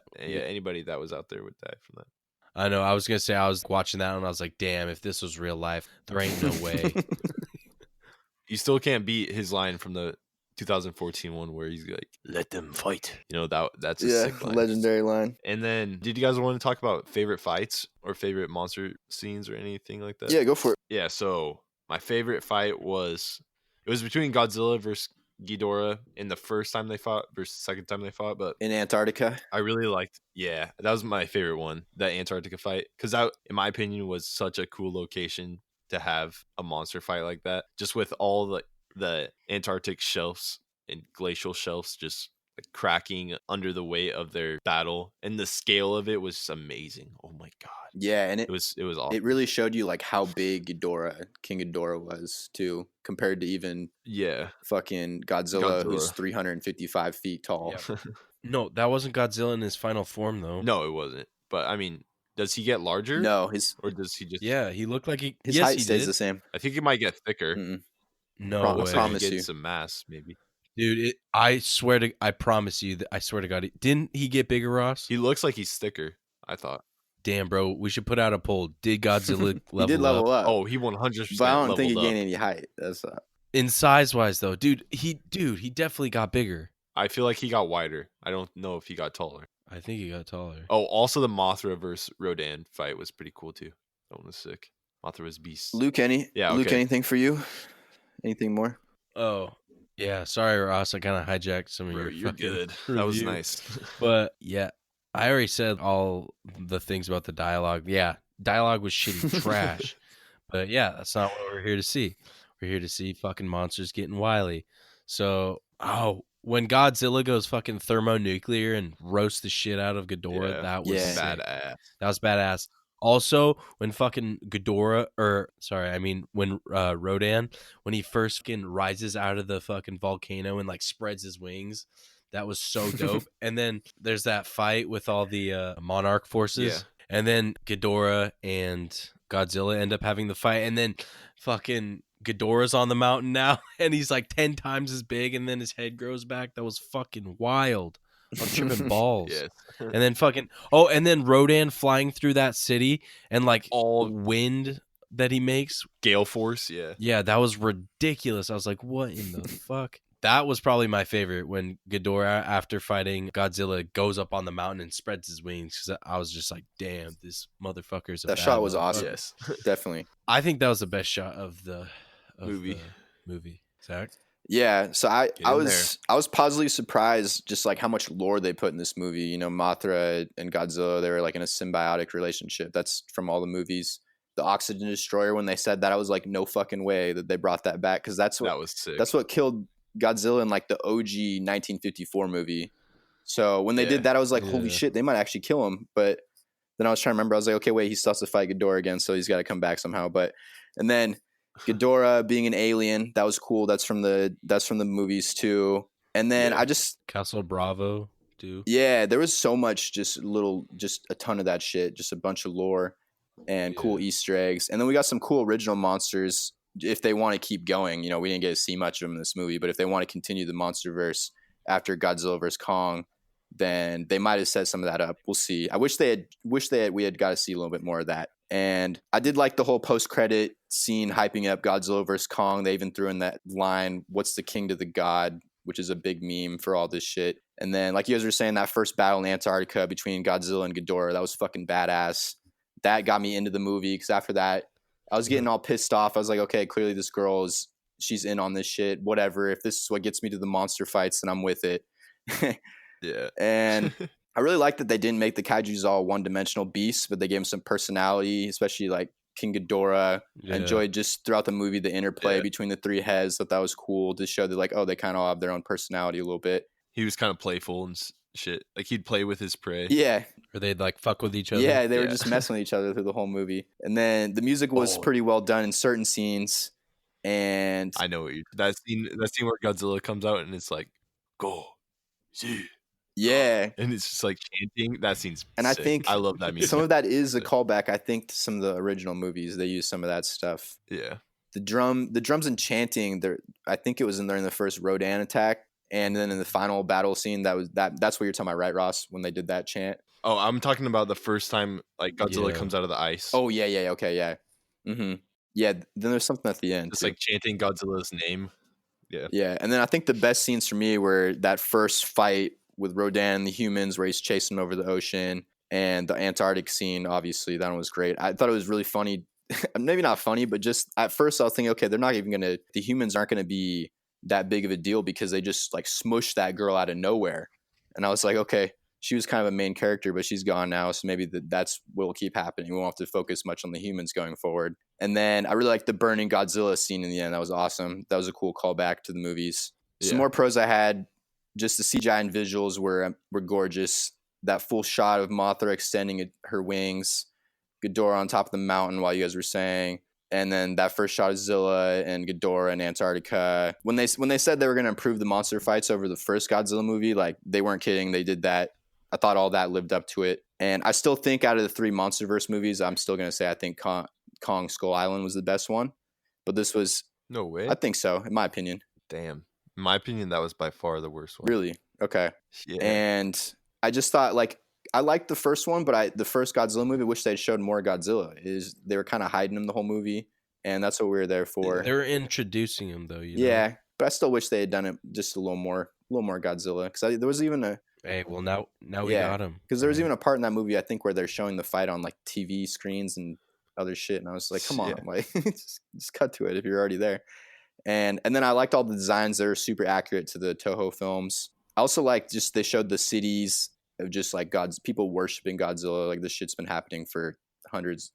S8: was out there would die from that.
S7: I know. I was gonna say I was watching that and I was like, damn, if this was real life, there ain't no way.
S8: You still can't beat his line from the 2014 one where he's like, "Let them fight." You know that's a
S6: yeah,
S8: sick line.
S6: legendary line.
S8: And then, did you guys want to talk about favorite fights or favorite monster scenes or anything like that?
S6: Yeah, go for it.
S8: Yeah. So my favorite fight was between Godzilla versus Ghidorah in the first time they fought versus the second time they fought, but
S6: In Antarctica.
S8: I really liked. Yeah, that was my favorite one, that Antarctica fight, because that, in my opinion, was such a cool location to have a monster fight like that, just with all the Antarctic shelves and glacial shelves just like cracking under the weight of their battle, and the scale of it was just amazing. Oh my god!
S6: Yeah, and
S8: It was awesome.
S6: it really showed you like how big King Ghidorah was too, compared to even
S8: Yeah,
S6: fucking Godzilla. Who's 355 feet tall.
S7: Yeah. No, that wasn't Godzilla in his final form though.
S8: no, it wasn't. But I mean, does he get larger?
S6: No,
S8: Or does he just?
S7: Yeah, he looked like he.
S6: his
S7: yes,
S6: height
S7: he
S6: stays
S7: did.
S6: the same.
S8: I think he might get thicker.
S6: Mm-mm.
S7: No
S6: Prom-
S7: way,
S6: promise
S8: Get
S6: you.
S8: some mass, maybe.
S7: dude. I promise you that I swear to God, didn't he get bigger, Ross?
S8: He looks like he's thicker. I thought.
S7: Damn, bro, we should put out a poll. Did Godzilla
S6: He did level up.
S8: Oh, he 100%.
S6: but I don't think he
S8: leveled
S6: gained
S8: up.
S6: any height. That's
S7: In size wise though, dude, he definitely got bigger.
S8: I feel like he got wider. I don't know if he got taller.
S7: I think he got taller.
S8: Oh, also the Mothra versus Rodan fight was pretty cool too. That one was sick. Mothra was beast.
S6: Luke.
S8: Yeah,
S6: Luke,
S8: okay.
S6: anything for you? Anything more?
S7: Oh, yeah. Sorry, Ross. I kind of hijacked some of
S8: Bro,
S7: your.
S8: you're
S7: fucking
S8: good. That was
S7: review.
S8: nice.
S7: But yeah, I already said all the things about the dialogue. Yeah, dialogue was shitty trash. But yeah, that's not what we're here to see. We're here to see fucking monsters getting wily. So, when Godzilla goes fucking thermonuclear and roasts the shit out of Ghidorah,
S8: Yeah.
S7: that was
S6: Yeah.
S7: sick.
S8: Badass.
S7: That was badass. Also, when fucking when Rodan, when he first fucking rises out of the fucking volcano and like spreads his wings, that was so dope. And then there's that fight with all the Monarch forces,
S8: Yeah.
S7: and then Ghidorah and Godzilla end up having the fight, and then fucking Ghidorah's on the mountain now, and he's like 10 times as big, and then his head grows back. That was fucking wild. I'm tripping balls.
S8: Yes.
S7: And then and then Rodan flying through that city and like
S8: All-
S7: wind that he makes.
S8: Gale Force, yeah.
S7: Yeah, that was ridiculous. I was like, what in the fuck? That was probably my favorite when Ghidorah, after fighting Godzilla, goes up on the mountain and spreads his wings. Because I was just like, damn, this motherfucker's a
S6: That
S7: bad
S6: shot was
S7: motherfucker.
S6: awesome.
S8: Yes.
S6: Definitely.
S7: I think that was the best shot of the
S8: Movie.
S7: movie. Zach?
S6: Yeah, so I
S8: in
S6: was positively surprised just like how much lore they put in this movie. You know, Mothra and Godzilla, they were like in a symbiotic relationship. That's from all the movies. The oxygen destroyer, when they said that, I was like, no fucking way that they brought that back, because
S8: That was sick.
S6: that's what killed Godzilla in like the OG 1954 movie. So when they
S8: Yeah.
S6: did that, I was like, holy
S7: Yeah.
S6: shit, they might actually kill him. But then I was trying to remember, I was like, okay, wait, he still has to fight Ghidorah again, so he's got to come back somehow. And then Ghidorah being an alien, that was cool. That's from the movies too. And then
S8: Yeah.
S6: I just,
S7: Castle Bravo, too.
S6: yeah, there was so much just a ton of that shit, just a bunch of lore and cool Easter eggs. And then we got some cool original monsters if they want to keep going. You know, we didn't get to see much of them in this movie, but if they want to continue the MonsterVerse after Godzilla vs. Kong, then they might have set some of that up. We'll see. I wish we had got to see a little bit more of that. And I did like the whole post-credit scene hyping up Godzilla vs. Kong. They even threw in that line, "What's the king to the god?" which is a big meme for all this shit. And then, like you guys were saying, that first battle in Antarctica between Godzilla and Ghidorah, that was fucking badass. That got me into the movie, because after that, I was getting all pissed off. I was like, okay, clearly this girl she's in on this shit. Whatever. If this is what gets me to the monster fights, then I'm with it.
S8: Yeah.
S6: And I really like that they didn't make the kaijus all one-dimensional beasts, but they gave them some personality, especially like King Ghidorah. I enjoyed just throughout the movie the interplay between the three heads. That was cool to show that like, oh, they kind of have their own personality a little bit.
S8: He was kind of playful and shit. Like he'd play with his prey.
S6: Yeah.
S7: Or they'd like fuck with each other.
S6: Yeah, they were just messing with each other through the whole movie. And then the music was pretty well done in certain scenes. And
S8: I know what that scene where Godzilla comes out and it's like, go, see.
S6: Yeah.
S8: And it's just like chanting. That scene's
S6: and
S8: sick.
S6: I think
S8: I love that music.
S6: Some of that is a callback, I think, to some of the original movies. They use some of that stuff.
S8: Yeah.
S6: The drums and chanting, I think it was during the first Rodan attack. And then in the final battle scene, that's what you're talking about, right, Ross? When they did that chant.
S8: Oh, I'm talking about the first time like Godzilla comes out of the ice.
S6: Oh yeah, okay, yeah. Mm-hmm. Yeah, then there's something at the end.
S8: It's like chanting Godzilla's name. Yeah.
S6: Yeah, and then I think the best scenes for me were that first fight with Rodan and the humans where he's chasing them over the ocean, and the Antarctic scene, obviously, that one was great. I thought it was really funny. Maybe not funny, but just at first I was thinking, okay, the humans aren't going to be that big of a deal because they just like smushed that girl out of nowhere. And I was like, okay, she was kind of a main character, but she's gone now. So maybe that's what will keep happening. We won't have to focus much on the humans going forward. And then I really liked the burning Godzilla scene in the end. That was awesome. That was a cool callback to the movies. Some more pros I had, just the CGI and visuals were gorgeous. That full shot of Mothra extending her wings, Ghidorah on top of the mountain while you guys were saying. And then that first shot of Zilla and Ghidorah in Antarctica. When they said they were going to improve the monster fights over the first Godzilla movie, like they weren't kidding. They did that. I thought all that lived up to it. And I still think out of the three MonsterVerse movies, I'm still going to say I think Kong Skull Island was the best one. But this was...
S8: No way.
S6: I think so, in my opinion.
S8: Damn. In my opinion, that was by far the worst one.
S6: Really? Okay.
S8: Yeah.
S6: And I just thought, like, I liked the first one, but the first Godzilla movie, I wish they'd showed more Godzilla. They were kind of hiding him the whole movie, and that's what we were there for.
S7: They were introducing him, though. You know?
S6: But I still wish they had done it just a little more Godzilla. Because there was even a...
S7: Hey, well, now we got him.
S6: Because there was even a part in that movie, I think, where they're showing the fight on, like, TV screens and other shit, and I was like, come on, like, just cut to it if you're already there. And then I liked all the designs. They were super accurate to the Toho films. I also liked just they showed the cities of just like people worshiping Godzilla. Like this shit's been happening for hundreds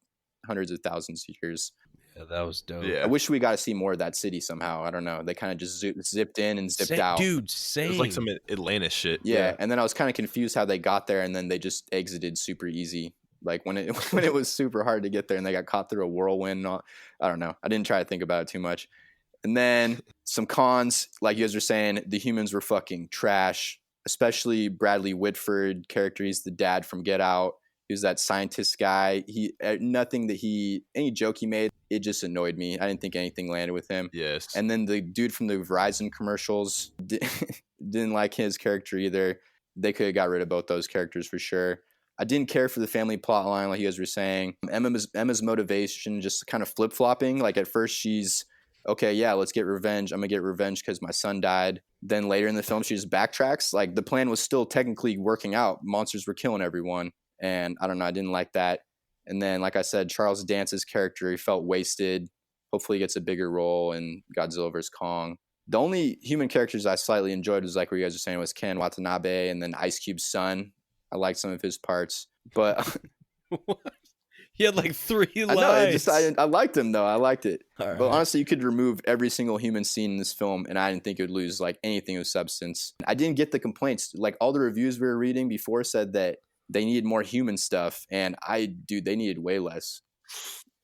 S6: of thousands of years.
S7: Yeah, that was dope.
S6: I wish we got to see more of that city somehow. I don't know. They kind of just zipped in and zipped out.
S7: Dude, same.
S8: It was like some Atlantis shit.
S6: Yeah, and then I was kind of confused how they got there, and then they just exited super easy. Like when it was super hard to get there, and they got caught through a whirlwind. I don't know. I didn't try to think about it too much. And then some cons, like you guys were saying, the humans were fucking trash, especially Bradley Whitford character. He's the dad from Get Out. He was that scientist guy. Any joke he made, it just annoyed me. I didn't think anything landed with him.
S8: Yes.
S6: And then the dude from the Verizon commercials, didn't like his character either. They could have got rid of both those characters for sure. I didn't care for the family plot line, like you guys were saying. Emma's motivation just kind of flip-flopping. Like at first she's, okay, yeah, let's get revenge. I'm going to get revenge because my son died. Then later in the film, she just backtracks. Like the plan was still technically working out. Monsters were killing everyone. And I don't know, I didn't like that. And then, like I said, Charles Dance's character, he felt wasted. Hopefully he gets a bigger role in Godzilla vs. Kong. The only human characters I slightly enjoyed was like what you guys were saying was Ken Watanabe and then Ice Cube's son. I liked some of his parts. But
S7: he had like 3 lines.
S6: I liked him though. I liked it.
S7: Right.
S6: But honestly, you could remove every single human scene in this film, and I didn't think it would lose like anything of substance. I didn't get the complaints. Like all the reviews we were reading before said that they needed more human stuff, and they needed way less.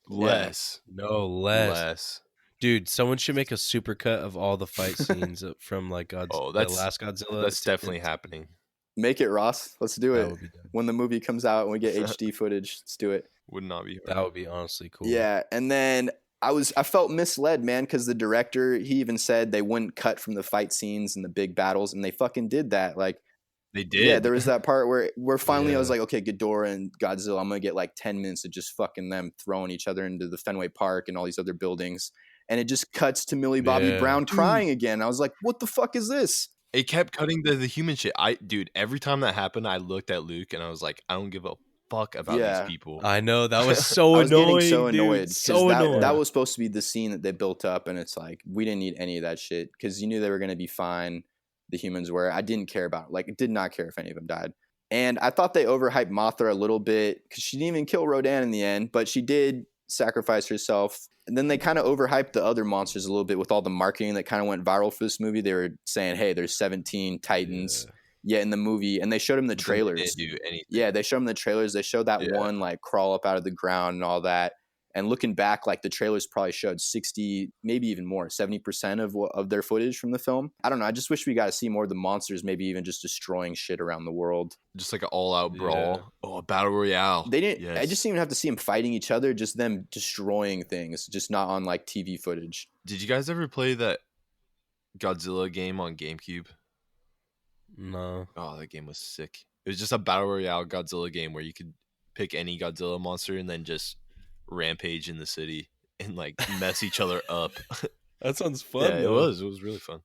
S8: Less.
S7: Yeah. No, less. Dude, someone should make a supercut of all the fight scenes from like the last Godzilla.
S8: That's definitely happening.
S6: Make it, Ross. Let's do it. When the movie comes out and we get HD footage, let's do it.
S8: Would not be hard.
S7: That would be honestly cool.
S6: Yeah, and then I felt misled, man, because the director, he even said they wouldn't cut from the fight scenes and the big battles, and they fucking did that. Like
S8: they did.
S6: Yeah, there was that part where finally I was like, okay, Ghidorah and Godzilla, I'm gonna get like 10 minutes of just fucking them throwing each other into the Fenway Park and all these other buildings, and it just cuts to Millie Bobby Brown crying again. I was like, what the fuck is this?
S8: It kept cutting the human shit. Dude, every time that happened, I looked at Luke and I was like, I don't give a fuck about
S6: Yeah.
S8: these people.
S7: I know that was so
S6: I was
S7: annoying,
S6: getting so annoyed
S7: dude.
S6: because
S7: So
S6: that
S7: annoying.
S6: was supposed to be the scene that they built up, and it's like we didn't need any of that shit because you knew they were going to be fine. The humans were. I didn't care about did not care if any of them died. And I thought they overhyped Mothra a little bit because she didn't even kill Rodan in the end, but she did sacrifice herself. And then they kind of overhyped the other monsters a little bit with all the marketing that kind of went viral for this movie. They were saying, "Hey, there's 17 Titans." Yeah, in the movie, and they showed them the trailers.
S8: They didn't do anything.
S6: Yeah, they showed them the trailers. They showed that one like crawl up out of the ground and all that. And looking back, like the trailers probably showed 60, maybe even more, 70% of their footage from the film. I don't know. I just wish we got to see more of the monsters, maybe even just destroying shit around the world.
S8: Just like an all-out brawl.
S7: Yeah.
S8: Oh, a battle royale.
S6: They didn't.
S8: Yes.
S6: I just didn't even have to see them fighting each other. Just them destroying things. Just not on like TV footage.
S8: Did you guys ever play that Godzilla game on GameCube?
S7: No.
S8: Oh, that game was sick. It was just a battle royale Godzilla game where you could pick any Godzilla monster and then just rampage in the city and like mess each other up.
S7: That sounds fun.
S8: Yeah, it was really fun.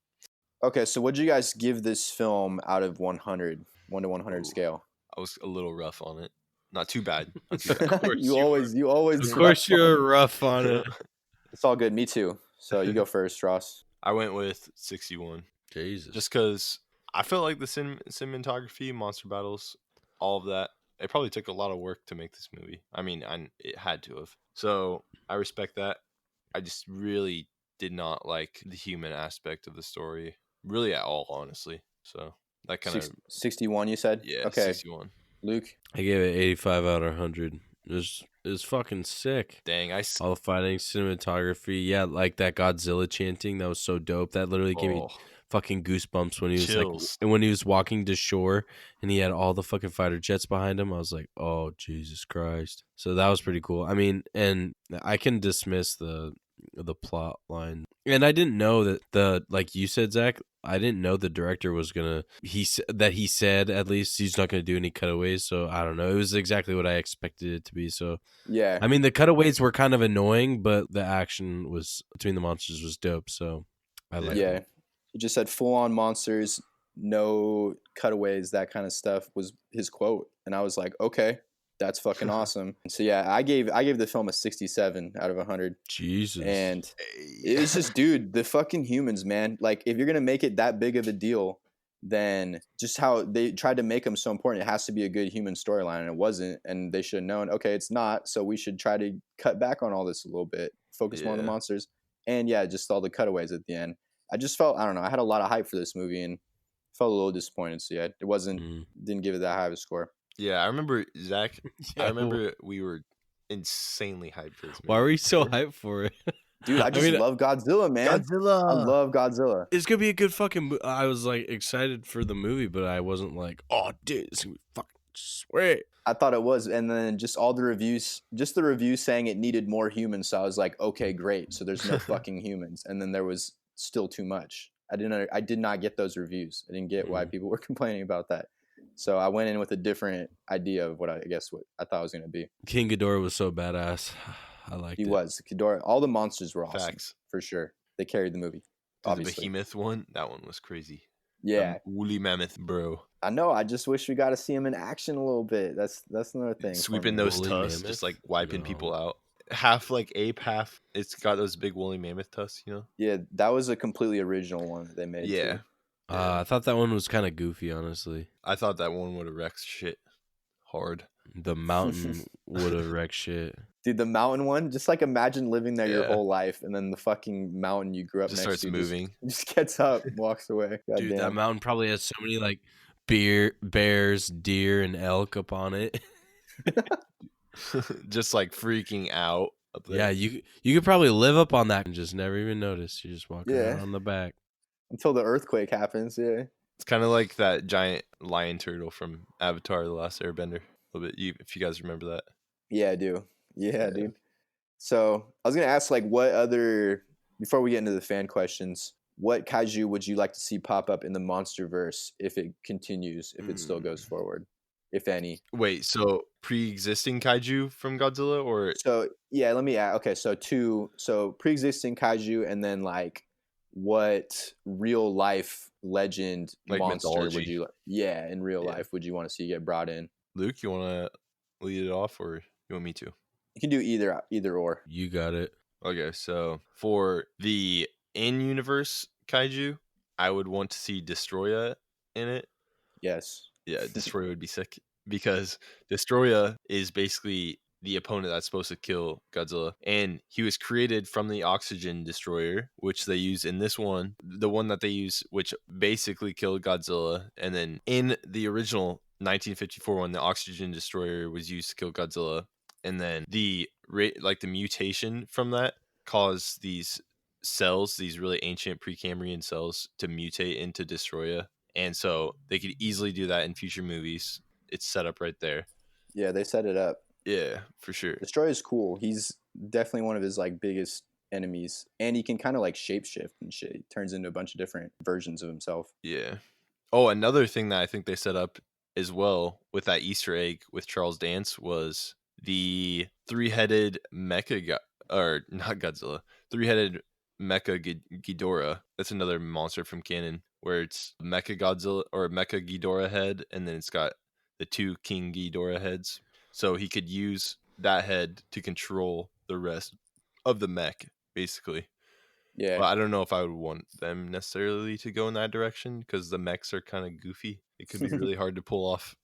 S6: Okay, so what'd you guys give this film out of 100? 1 to 100
S8: Ooh.
S6: scale.
S8: I was a little rough on it. Not too bad. Not too bad. Of course
S6: you always.
S7: Of course, you're rough on it.
S6: It's all good. Me too. So you go first, Ross.
S8: I went with 61.
S7: Jesus.
S8: Just because I felt like the cinematography, monster battles, all of that, it probably took a lot of work to make this movie. I mean, it had to have. So I respect that. I just really did not like the human aspect of the story, really at all, honestly. So that kind of
S6: 61. You said,
S8: yeah,
S6: okay.
S8: 61.
S6: Luke,
S7: I gave it 85 out of 100. It was fucking sick.
S8: Dang,
S7: All the fighting, cinematography, yeah, like that Godzilla chanting, that was so dope. That literally gave me fucking goosebumps when he was
S8: chills.
S7: and when he was walking to shore and he had all the fucking fighter jets behind him. I was like, oh Jesus Christ! So that was pretty cool. I mean, and I can dismiss the plot line, and I didn't know that like you said, Zach. I didn't know the director was gonna. He said at least he's not gonna do any cutaways. So I don't know. It was exactly what I expected it to be. So
S6: yeah.
S7: I mean, the cutaways were kind of annoying, but the action was between the monsters was dope. So I like it.
S6: He just said full on monsters, no cutaways, that kind of stuff was his quote, and I was like, okay, that's fucking awesome. So yeah, I gave the film a 67 out of 100.
S7: Jesus.
S6: And it was just, dude, the fucking humans, man. Like, if you're gonna make it that big of a deal, then just how they tried to make them so important, it has to be a good human storyline, and it wasn't. And they should have known, okay, it's not. So we should try to cut back on all this a little bit, focus more on the monsters, and yeah, just all the cutaways at the end. I just felt, I don't know, I had a lot of hype for this movie and felt a little disappointed. So yeah, it wasn't, didn't give it that high of a score.
S8: Yeah, I remember, Zach, I remember we were insanely hyped for this movie.
S7: Why were you so hyped for it?
S6: Dude, I just love Godzilla, man. I love Godzilla.
S7: It's gonna be a good fucking I was like excited for the movie, but I wasn't like, oh dude, it's gonna be fucking sweet.
S6: I thought it was, and then just all the reviews, just the reviews saying it needed more humans. So I was like, okay, great. So there's no fucking humans, and then there was still too much. I did not get those reviews. I didn't get why people were complaining about that. So I went in with a different idea of what I thought it was gonna be.
S7: King Ghidorah was so badass. I liked it.
S6: He was. Ghidorah. All the monsters were awesome.
S8: Facts.
S6: For sure. They carried the movie. Obviously.
S8: The behemoth one, that one was crazy.
S6: Yeah.
S8: Woolly mammoth, bro.
S6: I know. I just wish we got to see him in action a little bit. That's another thing.
S8: Sweeping those
S7: Woolly
S8: tusks,
S7: mammoth?
S8: just like wiping
S7: No.
S8: people out. Half like ape, half it's got those big woolly mammoth tusks, you know?
S6: Yeah, that was a completely original one that they made.
S8: Yeah.
S6: Too.
S7: I thought that one was kind of goofy, honestly.
S8: I thought that one would have wrecked shit hard.
S7: The mountain would have wrecked shit.
S6: Dude, the mountain one, just like imagine living there your
S8: Yeah.
S6: whole life, and then the fucking mountain you grew up
S8: Just
S6: next
S8: starts
S6: to
S8: moving.
S6: just gets up, walks away. God
S7: Dude,
S6: damn.
S7: that mountain probably has so many like bears, deer, and elk up on it.
S8: Just like freaking out up there.
S7: Yeah, you could probably live up on that and just never even notice. You just walk
S6: Yeah.
S7: around on the back.
S6: Until the earthquake happens, yeah.
S8: It's kind of like that giant lion turtle from Avatar: The Last Airbender. A little bit, if you guys remember that.
S6: Yeah, I do. Yeah, dude. So I was gonna ask, like, what other, before we get into the fan questions, what kaiju would you like to see pop up in the MonsterVerse if it continues, if it still goes forward, if any?
S8: Wait, so pre-existing kaiju from Godzilla, or
S6: So yeah, let me add. Okay, so pre-existing kaiju, and then like, what real life legend
S8: Like
S6: monster would
S8: mythology.
S6: you? Yeah, in real life, would you want to see get brought in?
S8: Luke? You want to lead it off, or you want me to?
S6: You can do either or.
S7: You got it.
S8: Okay, so for the in-universe kaiju, I would want to see Destroya in it.
S6: Yes.
S8: Yeah, Destroya would be sick because Destroya is basically the opponent that's supposed to kill Godzilla, and he was created from the oxygen destroyer, which they use in this one, the one that they use, which basically killed Godzilla. And then in the original 1954 one, the oxygen destroyer was used to kill Godzilla, and then the mutation from that caused these cells, these really ancient Precambrian cells, to mutate into Destroya. And so they could easily do that in future movies. It's set up right there.
S6: Yeah, they set it up.
S8: Yeah, for sure.
S6: Destroyer is cool. He's definitely one of his like biggest enemies, and he can kind of like shapeshift and shit. He turns into a bunch of different versions of himself.
S8: Yeah. Oh, another thing that I think they set up as well with that Easter egg with Charles Dance was the three-headed mecha or not Godzilla, three-headed Mecha Ghidorah. That's another monster from canon where it's Mecha Godzilla or Mecha Ghidorah head, and then it's got the two King Ghidorah heads. So he could use that head to control the rest of the mech, basically.
S6: Yeah.
S8: But I don't know if I would want them necessarily to go in that direction because the mechs are kind of goofy. It could be really hard to pull off.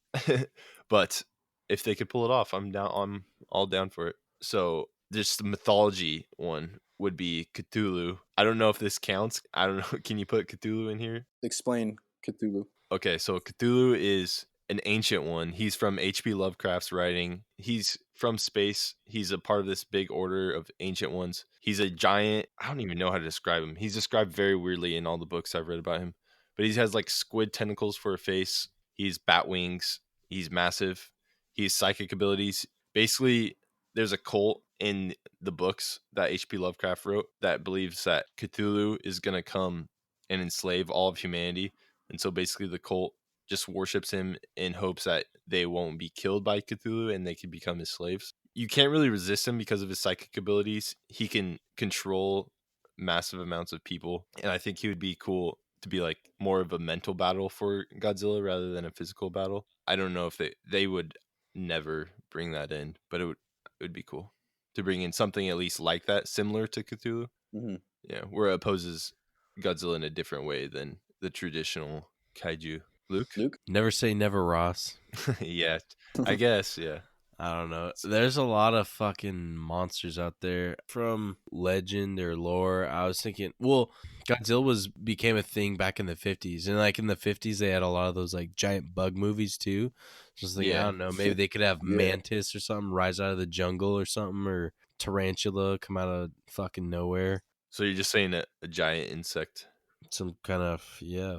S8: But if they could pull it off, I'm down. I'm all down for it. So just the mythology one would be Cthulhu. I don't know if this counts. I don't know. Can you put Cthulhu in here?
S6: Explain Cthulhu.
S8: Okay, so Cthulhu is an ancient one. He's from H.P. Lovecraft's writing. He's from space. He's a part of this big order of ancient ones. He's a giant. I don't even know how to describe him. He's described very weirdly in all the books I've read about him. But he has like squid tentacles for a face. He's bat wings. He's massive. He has psychic abilities. Basically, there's a cult in the books that H.P. Lovecraft wrote that believes that Cthulhu is going to come and enslave all of humanity. And so basically the cult just worships him in hopes that they won't be killed by Cthulhu and they can become his slaves. You can't really resist him because of his psychic abilities. He can control massive amounts of people. And I think he would be cool to be like more of a mental battle for Godzilla rather than a physical battle. I don't know if they would never bring that in, but it would be cool to bring in something at least like that, similar to Cthulhu.
S6: Mm-hmm.
S8: Yeah, where it opposes Godzilla in a different way than the traditional kaiju. Luke?
S7: Never say never, Ross.
S8: Yeah, I guess, yeah.
S7: I don't know. There's a lot of fucking monsters out there from legend or lore. I was thinking, well, Godzilla became a thing back in the 50s. And like in the 50s, they had a lot of those like giant bug movies too. Just like, I don't know, maybe they could have Mantis or something rise out of the jungle or something, or Tarantula come out of fucking nowhere.
S8: So you're just saying a giant insect?
S7: Some kind of,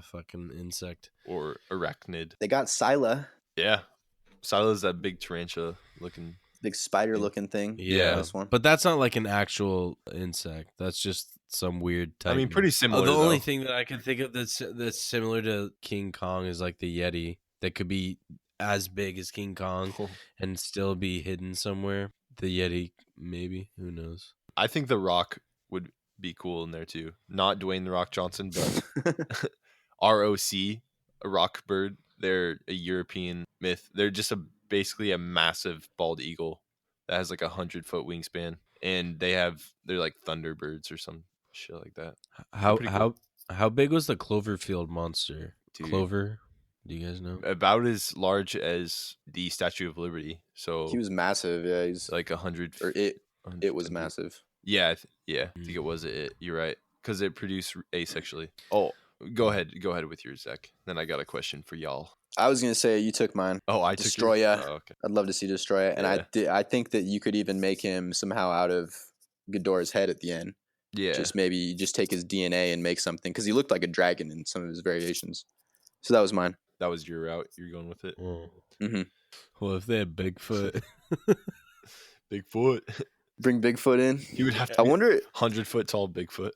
S7: fucking insect.
S8: Or arachnid.
S6: They got Scylla.
S8: Yeah. Scylla's that big tarantula looking.
S6: Big spider looking thing.
S7: Yeah.
S6: This one.
S7: But that's not like an actual insect. That's just some weird type.
S8: I mean, pretty similar.
S7: The only thing that I can think of that's similar to King Kong is like the Yeti. That could be as big as King Kong and still be hidden somewhere. The Yeti, maybe. Who knows?
S8: I think The Rock would be cool in there too. Not Dwayne The Rock Johnson, but ROC, a rock bird. They're a European myth. They're just basically a massive bald eagle that has like 100-foot wingspan, and they're like thunderbirds or some shit like that.
S7: How big was the Cloverfield monster?
S8: Dude.
S7: Clover? Do you guys know?
S8: About as large as the Statue of Liberty. So
S6: he was massive. Yeah, he's
S8: like 100.
S6: Or it was massive.
S8: Yeah, I think it was it. You're right, because it produced asexually. Oh, go ahead with yours, Zach. Then I got a question for y'all.
S6: I was gonna say you took mine.
S8: Oh, I
S6: Destroya.
S8: took yours? Oh, okay.
S6: I'd love to see Destroya, and I think that you could even make him somehow out of Ghidorah's head at the end.
S8: Yeah,
S6: just maybe take his DNA and make something, because he looked like a dragon in some of his variations. So that was mine.
S8: That was your route. You're going with it.
S6: Mm-hmm.
S7: Well, if they had Bigfoot,
S8: Bigfoot.
S6: Bring Bigfoot in.
S8: He would have to.
S6: I wonder.
S8: 100-foot tall Bigfoot.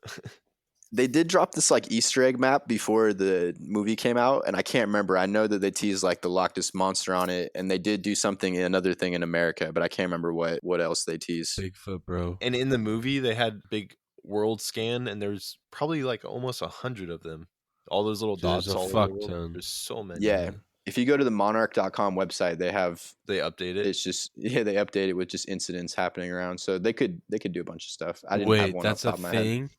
S6: They did drop this like Easter egg map before the movie came out, and I can't remember. I know that they teased like the Loch Ness Monster on it, and they did do another thing in America, but I can't remember what else they teased.
S7: Bigfoot, bro.
S8: And in the movie, they had big world scan, and there's probably like almost 100 of them. All those little dots all over the world. There's so many.
S6: Yeah. If you go to the monarch.com website, they
S8: update it.
S6: It's just they update it with just incidents happening around. So they could do a bunch of stuff. I didn't have
S7: Wait,
S6: one
S7: that's
S6: off
S7: a
S6: the top of my head.
S7: thing?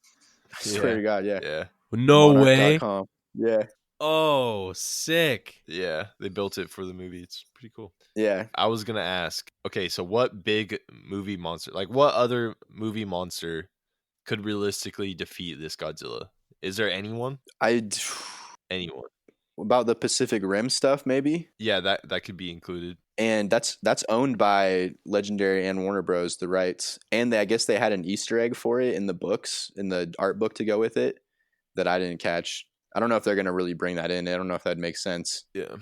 S6: I swear to God, yeah.
S8: Yeah.
S7: No way.
S6: Monarch.com. Yeah.
S7: Oh, sick.
S8: Yeah, they built it for the movie. It's pretty cool.
S6: Yeah.
S8: I was gonna ask. Okay, so what big movie monster? Like, what other movie monster could realistically defeat this Godzilla? Is there anyone? Anyone?
S6: About the Pacific Rim stuff, maybe.
S8: Yeah, that could be included.
S6: And that's owned by Legendary and Warner Bros. The rights, and I guess they had an Easter egg for it in the books, in the art book to go with it, that I didn't catch. I don't know if they're gonna really bring that in. I don't know if that makes sense.
S8: Yeah,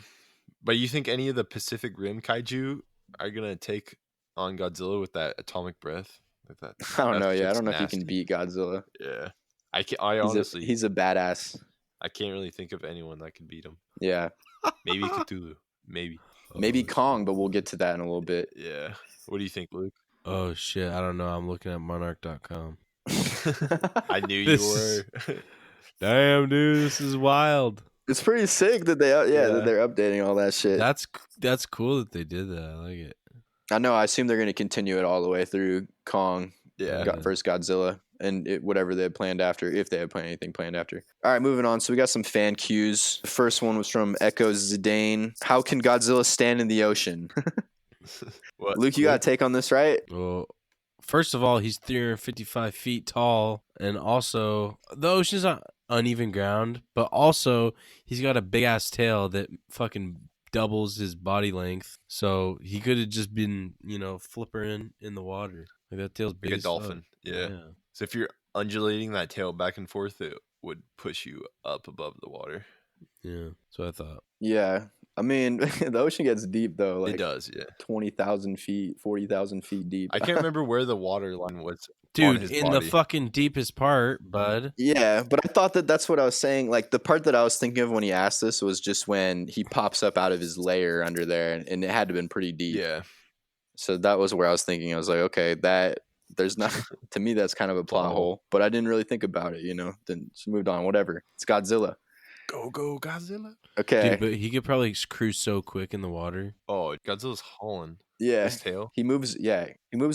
S8: but you think any of the Pacific Rim kaiju are gonna take on Godzilla with that atomic breath? Like that?
S6: I don't know. Yeah, I don't know if
S8: nasty.
S6: he can beat Godzilla.
S8: Yeah, I honestly,
S6: he's a badass.
S8: I can't really think of anyone that could beat him.
S6: Yeah,
S8: maybe Cthulhu.
S6: Maybe Kong, but we'll get to that in a little bit.
S8: Yeah. What do you think, Luke?
S7: Oh shit, I don't know. I'm looking at monarch.com.
S8: I knew you were.
S7: Damn, dude, this is wild.
S6: It's pretty sick that that they're updating all that shit.
S7: That's cool that they did that. I like it.
S6: I know. I assume they're going to continue it all the way through Kong.
S8: Yeah.
S6: First Godzilla and whatever they had planned after, if they had anything planned after. All right, moving on. So we got some fan Qs. The first one was from Echo Zidane. How can Godzilla stand in the ocean?
S8: What?
S6: Luke, you got a take on this, right?
S7: Well, first of all, he's 355 feet tall, and also the ocean's not uneven ground, but also he's got a big ass tail that fucking doubles his body length. So he could have just been, flippering in the water. Like that tail's big
S8: Like a
S7: as
S8: dolphin.
S7: fuck.
S8: Yeah. So if you're undulating that tail back and forth, it would push you up above the water.
S7: Yeah. So I thought.
S6: Yeah. I mean, the ocean gets deep, though. Like
S8: it does, yeah.
S6: 20,000 feet, 40,000 feet deep.
S8: I can't remember where the water line was.
S7: Dude, in the fucking deepest part, bud.
S6: Yeah, but I thought that's what I was saying. Like, the part that I was thinking of when he asked this was just when he pops up out of his lair under there, and it had to have been pretty deep.
S8: Yeah.
S6: So that was where I was thinking. I was like, okay, there's not, to me, that's kind of a plot hole. But I didn't really think about it, Then just moved on. Whatever. It's Godzilla.
S8: Go Godzilla.
S6: Okay.
S7: Dude, but he could probably cruise so quick in the water.
S8: Oh, Godzilla's hauling.
S6: Yeah.
S8: His tail.
S6: He moves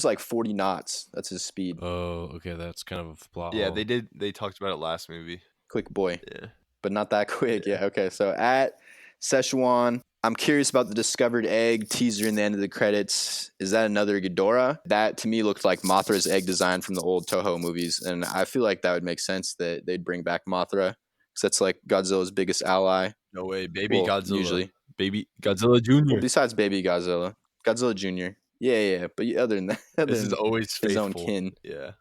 S6: like 40 knots. That's his speed.
S7: Oh, okay, that's kind of a plot
S8: Yeah,
S7: hole.
S8: they talked about it last movie.
S6: Quick boy.
S8: Yeah.
S6: But not that quick. Yeah. Okay. So at Szechuan, I'm curious about the discovered egg teaser in the end of the credits. Is that another Ghidorah? That to me looked like Mothra's egg design from the old Toho movies. And I feel like that would make sense that they'd bring back Mothra. Because that's like Godzilla's biggest ally.
S8: No way, baby Godzilla.
S6: Usually.
S8: Baby Godzilla Jr.
S6: Well, besides baby Godzilla. Godzilla Jr. Yeah. But other than that,
S8: this is always
S6: his
S8: faithful.
S6: own kin.
S8: Yeah.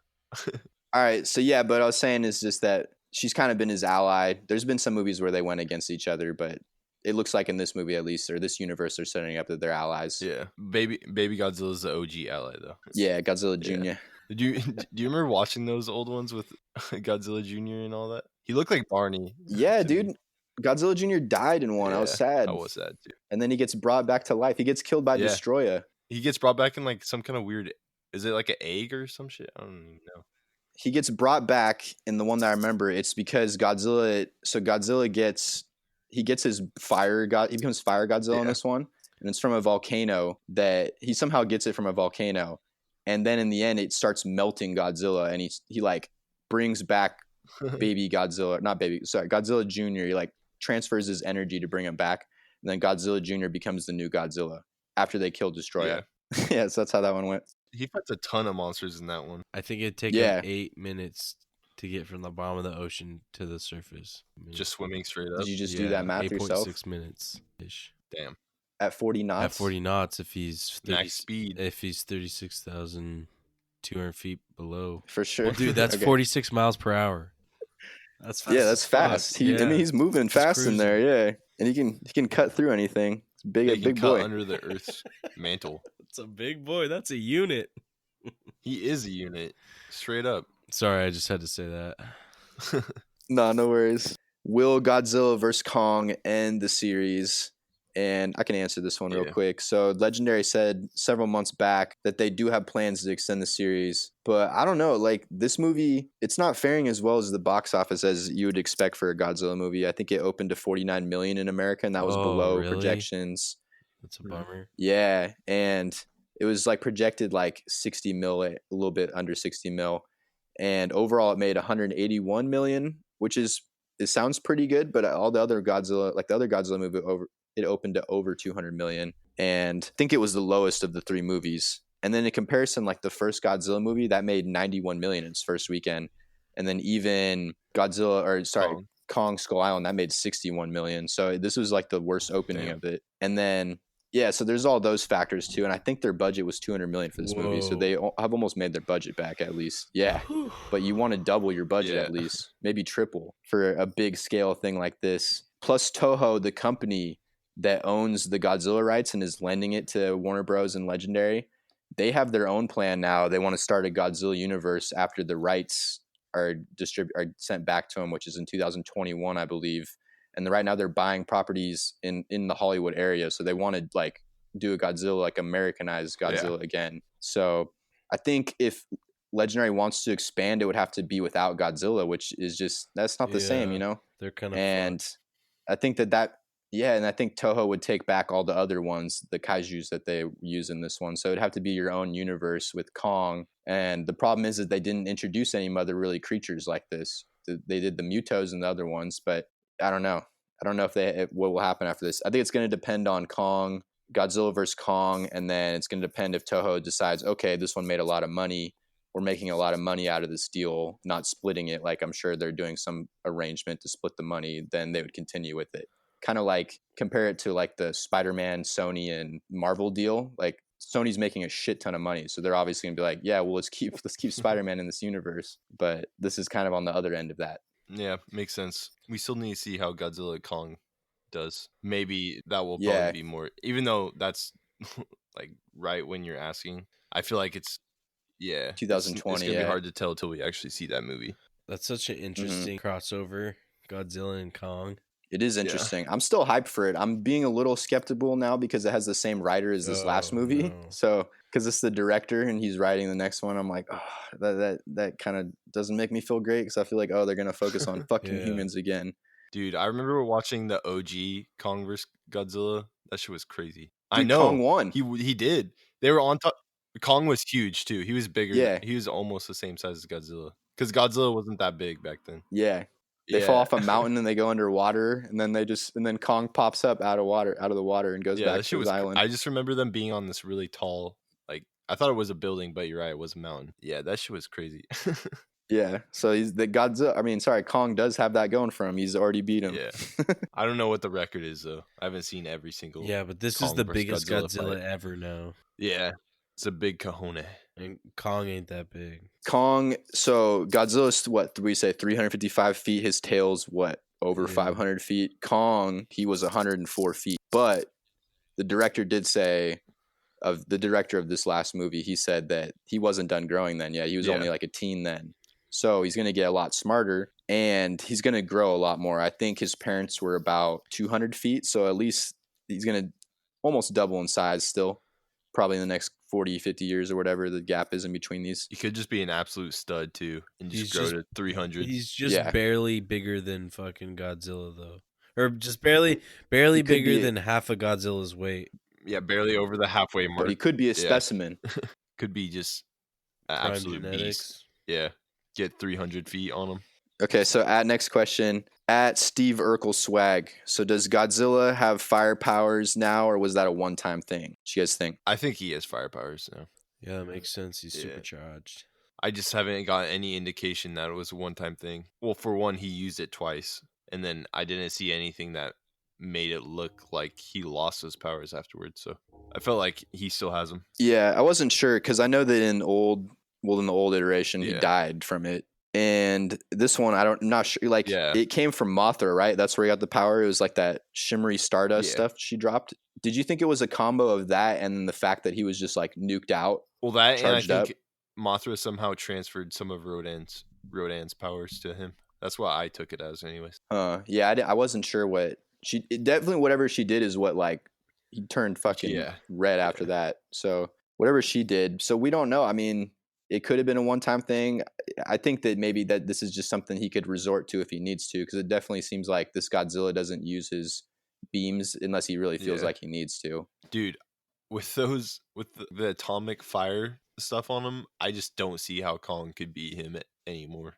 S6: All right. So yeah, but I was saying is just that she's kind of been his ally. There's been some movies where they went against each other, but it looks like in this movie at least, or this universe, they're setting up that they're allies.
S8: Yeah. Baby Godzilla's the OG ally though.
S6: Yeah, Godzilla Jr.
S8: Yeah. Do you remember watching those old ones with Godzilla Jr. and all that? He looked like Barney.
S6: Yeah, dude. Godzilla Jr. died in one.
S8: Yeah,
S6: I was sad.
S8: I was sad too.
S6: And then he gets brought back to life. He gets killed by Destroya.
S8: He gets brought back in like some kind of weird. Is it like an egg or some shit? I don't even know.
S6: He gets brought back in the one that I remember. It's because Godzilla. So Godzilla gets his fire. He becomes Fire Godzilla in this one, and it's from a volcano that he somehow gets it from a volcano. And then in the end, it starts melting Godzilla, and he like brings back Godzilla Jr. He like transfers his energy to bring him back, and then Godzilla Jr. becomes the new Godzilla after they kill Destroya. Yeah, so that's how that one went.
S8: He fights a ton of monsters in that one.
S7: I think it'd take him 8 minutes to get from the bottom of the ocean to the surface.
S8: Just swimming straight up.
S6: Did you just do that math yourself?
S7: 8.6 minutes ish.
S8: Damn.
S6: At 40 knots?
S7: At 40 knots if he's
S8: max speed.
S7: If he's 36,200 feet below.
S6: For sure.
S7: Well, dude, that's 46 miles per hour. That's fast.
S6: Yeah, that's fast. I mean, he's moving fast in there, yeah. And he can cut through anything. It's a big boy.
S8: Under the Earth's mantle.
S7: It's a big boy. That's a unit.
S8: He is a unit. Straight up.
S7: Sorry, I just had to say that.
S6: No worries. Will Godzilla vs. Kong end the series? And I can answer this one real
S8: Yeah.
S6: quick. So Legendary said several months back that they do have plans to extend the series. But I don't know, like this movie, it's not faring as well as the box office as you would expect for a Godzilla movie. I think it opened to 49 million in America, and that was below
S7: really?
S6: projections.
S7: That's a bummer.
S6: Yeah, and it was like projected like 60 mil, a little bit under 60 mil. And overall it made 181 million, which is, it sounds pretty good, but all the other Godzilla, like the other Godzilla movie, it opened to over 200 million, and I think it was the lowest of the three movies. And then in comparison, like the first Godzilla movie that made 91 million in its first weekend, and then even Kong Skull Island, that made 61 million. So this was like the worst opening of it. And then yeah, so there's all those factors too, and I think their budget was 200 million for this movie, so they have almost made their budget back at least. Yeah, but you want to double your budget at least, maybe triple for a big scale thing like this. Plus Toho, the company that owns the Godzilla rights and is lending it to Warner Bros. And Legendary, they have their own plan now. They want to start a Godzilla universe after the rights are sent back to them, which is in 2021, I believe. And right now they're buying properties in the Hollywood area, so they want to like do a Godzilla, like Americanized Godzilla again. So I think if Legendary wants to expand, it would have to be without Godzilla, which is just, that's not the same, you know.
S7: They're kind of
S6: and
S7: fucked.
S6: I think that and I think Toho would take back all the other ones, the kaijus that they use in this one. So it'd have to be your own universe with Kong. And the problem is that they didn't introduce any other really creatures like this. They did the Mutos and the other ones, but I don't know. I don't know what will happen after this. I think it's going to depend on Kong, Godzilla vs. Kong, and then it's going to depend if Toho decides, okay, this one made a lot of money. We're making a lot of money out of this deal, not splitting it. Like I'm sure they're doing some arrangement to split the money. Then they would continue with it. Kind of like compare it to like the Spider-Man, Sony, and Marvel deal. Like Sony's making a shit ton of money, so they're obviously gonna be like, yeah, well, let's keep Spider-Man in this universe. But this is kind of on the other end of that.
S8: Yeah, makes sense. We still need to see how Godzilla Kong does. Maybe that will probably be more, even though that's like right when you're asking. I feel like it's
S6: 2020.
S8: It's gonna be hard to tell till we actually see that movie.
S7: That's such an interesting crossover, Godzilla and Kong.
S6: It is interesting. I'm still hyped for it. I'm being a little skeptical now because it has the same writer as this last movie.
S7: No.
S6: So because it's the director and he's writing the next one, I'm like, oh, that kind of doesn't make me feel great because I feel like, oh, they're gonna focus on fucking humans again.
S8: Dude, I remember watching the OG Kong vs. Godzilla. That shit was crazy.
S6: Dude,
S8: I know
S6: Kong won.
S8: He did. They were on top. Kong was huge too. He was bigger.
S6: Yeah.
S8: He was almost the same size as Godzilla because Godzilla wasn't that big back then.
S6: Yeah. They fall off a mountain and they go underwater, and then Kong pops up out of the water and goes back to his island.
S8: I just remember them being on this really tall, like I thought it was a building, but you're right, it was a mountain. Yeah, that shit was crazy.
S6: Yeah, so he's the Godzilla. Kong does have that going for him. He's already beat him.
S8: Yeah, I don't know what the record is though. I haven't seen every single.
S7: Yeah, but this
S8: Kong
S7: is the
S8: versus
S7: biggest Godzilla ever now.
S8: Yeah, it's a big cojones.
S7: And Kong ain't that big.
S6: Kong, so Godzilla's what we say 355 feet. His tail's what, over 500 feet. Kong, he was 104 feet. But the director did say, of the director of this last movie, he said that he wasn't done growing then. Yeah, he was only like a teen then. So he's gonna get a lot smarter and he's gonna grow a lot more. I think his parents were about 200 feet, so at least he's gonna almost double in size still. Probably in the next 40, 50 years or whatever the gap is in between these.
S8: He could just be an absolute stud too and just grow to 300.
S7: He's just barely bigger than fucking Godzilla though. Or just barely bigger than half of Godzilla's weight.
S8: Yeah, barely over the halfway mark.
S6: But he could be a specimen.
S8: Could be just an absolute beast. Yeah, get 300 feet on him.
S6: Okay, so next question. At Steve Urkel Swag. So does Godzilla have fire powers now, or was that a one-time thing? What you guys think?
S8: I think he has fire powers now.
S7: Yeah, that makes sense. He's supercharged.
S8: I just haven't got any indication that it was a one-time thing. Well, for one, he used it twice, and then I didn't see anything that made it look like he lost his powers afterwards. So I felt like he still has them.
S6: Yeah, I wasn't sure because I know that in the old iteration, he died from it. And this one, I'm not sure. Like, it came from Mothra, right? That's where he got the power. It was like that shimmery stardust stuff she dropped. Did you think it was a combo of that and the fact that he was just like nuked out?
S8: Well, that and I think Mothra somehow transferred some of Rodan's powers to him. That's what I took it as, anyways.
S6: Yeah, I wasn't sure what definitely whatever she did is what like he turned fucking red after that. So whatever she did. So we don't know. I mean, it could have been a one-time thing. I think that maybe that this is just something he could resort to if he needs to, because it definitely seems like this Godzilla doesn't use his beams unless he really feels like he needs to.
S8: Dude, with the atomic fire stuff on him, I just don't see how Kong could beat him anymore.